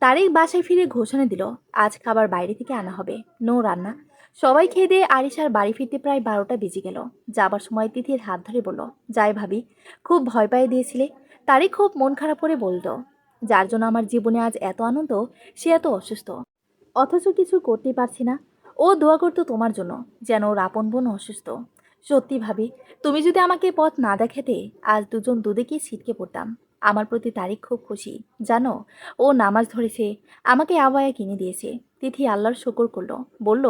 [SPEAKER 1] তারিক বাসায় ফিরে ঘোষণা দিল, আজ খাবার বাইরে থেকে আনা হবে, নো রান্না। সবাই খেয়ে দিয়ে আরিশার বাড়ি ফিরতে প্রায় 12টা বেজে গেল। যাবার সময় তিথির হাত ধরে বলল, যাই ভাবি, খুব ভয় পাইয়ে দিয়েছিলে। তারিক খুব মন খারাপ করে বলল, যার জন্য আমার জীবনে আজ এত আনন্দ, সে এত অসুস্থ, অথচ কিছু করতে পারছি না। ও দোয়া করতো তোমার জন্য, যেন ওর আপন বোন অসুস্থ। সত্যি ভাবি, তুমি যদি আমাকে পথ না দেখাতে, আজ দুজন দুদিকে ছিটকে পড়তাম। আমার প্রতি তারিক খুব খুশি জানো। ও নামাজ ধরেছে, আমাকে আবায়া কিনে দিয়েছে। তিথি আল্লাহর শুকর করলো, বলল,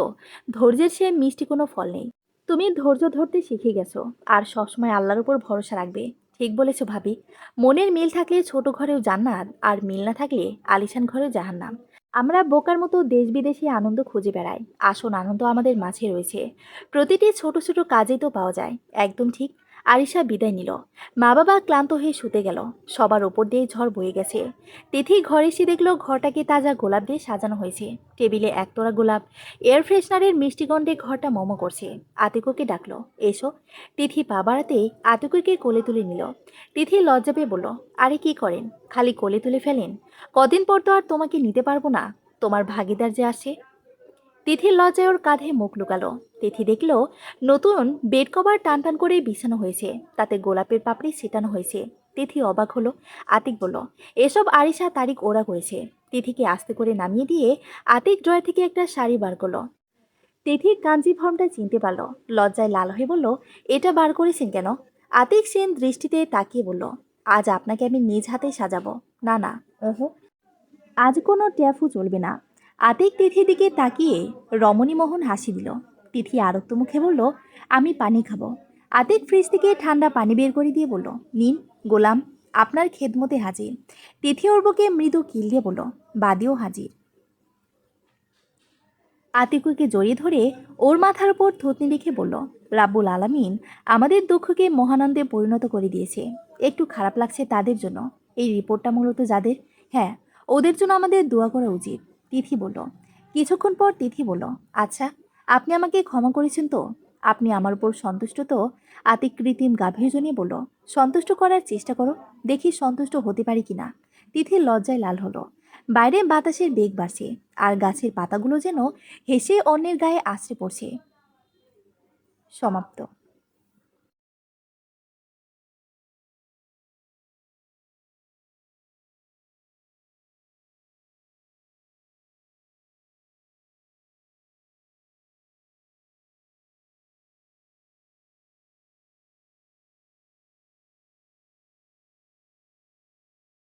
[SPEAKER 1] ধৈর্যের সে মিষ্টি কোনো ফল নেই। তুমি ধৈর্য ধরতে শিখে গেছো, আর সবসময় আল্লাহর উপর ভরসা রাখবে। ঠিক বলেছো ভাবি। মনের মিল থাকলে ছোট ঘরেও জান্নাত, আর মিল না থাকলে আলিশান ঘরেও জাহান্নাম। আমরা বোকার মতো দেশ বিদেশে আনন্দ খুঁজে বেড়াই, আসল আনন্দ আমাদের মাঝে রয়েছে। প্রতিটি ছোট ছোট কাজেই তো পাওয়া যায়। একদম ঠিক। আরিশা বিদায় নিল। মা বাবা ক্লান্ত হয়ে শুতে গেল। সবার ওপর দিয়ে ঝড় বয়ে গেছে। তিথি ঘরে এসে দেখলো ঘরটাকে তাজা গোলাপ দিয়ে সাজানো হয়েছে। টেবিলে একতোড়া গোলাপ, এয়ার ফ্রেশনারের মিষ্টি গন্ধে ঘরটা মমো করছে। আতিকুকে ডাকলো, এসো। তিথি পা বাড়াতেই আতিকুকে কোলে তুলে নিল। তিথি লজ্জা পেয়ে বলল, আরে কি করেন, খালি কোলে তুলে ফেলেন। কদিন পর তো আর তোমাকে নিতে পারবো না। তোমার ভাগিদার যে আসে। তিথির লজ্জায় ওর কাঁধে মুখ লুকালো। তিথি দেখলো নতুন বেড কভার টান টান করে বিছানো হয়েছে, তাতে গোলাপের পাপড়ি ছিটানো হয়েছে। তিথি অবাক হলো। আতিক বলল, এসব আরিশা তারিক ওরা করেছে। তিথিকে আস্তে করে নামিয়ে দিয়ে আতিক ড্রয়ার থেকে একটা শাড়ি বার করলো। তিথি কাঞ্জিভরমটা চিনতে পারল। লজ্জায় লাল হয়ে বলল, এটা বার করেছেন কেন? আতিক সেন দৃষ্টিতে তাকিয়ে বলল, আজ আপনাকে আমি নিজ হাতে সাজাবো। না না, ওহো, আজ কোনো ট্যাফু চলবে না। আতিক তিথির দিকে তাকিয়ে রমণীমোহন হাসি দিল। তিথি আরক্ত মুখে বলল, আমি পানি খাবো। আতিক ফ্রিজ থেকে ঠান্ডা পানি বের করে দিয়ে বলল, নিন গোলাম, আপনার খেদমতে হাজির। তিথি ওর বুকে মৃদু কিল দিয়ে বলল, বাদিও হাজির। আতিকুকে জড়িয়ে ধরে ওর মাথার উপর থুতনি রেখে বলল, রাব্বুল আলামিন আমাদের দুঃখকে মহানন্দে পরিণত করে দিয়েছে। একটু খারাপ লাগছে তাদের জন্য। এই রিপোর্টটা মূলত যাদের, হ্যাঁ, ওদের জন্য আমাদের দোয়া করা উচিত। তিথি বলল। কিছুক্ষণ পর তিথি বলল, আচ্ছা, আপনি আমাকে ক্ষমা করেছেন তো? আপনি আমার উপর সন্তুষ্ট তো? আতিক কৃত্রিম গাভীর জনিয়ে বলল, সন্তুষ্ট করার চেষ্টা করো, দেখি সন্তুষ্ট হতে পারি কিনা। তিথির লজ্জায় লাল হলো। বাইরে বাতাসের বেগ বাড়ছে, আর গাছের পাতাগুলো যেন হেসে অন্যের গায়ে আছড়ে পড়ছে। সমাপ্ত।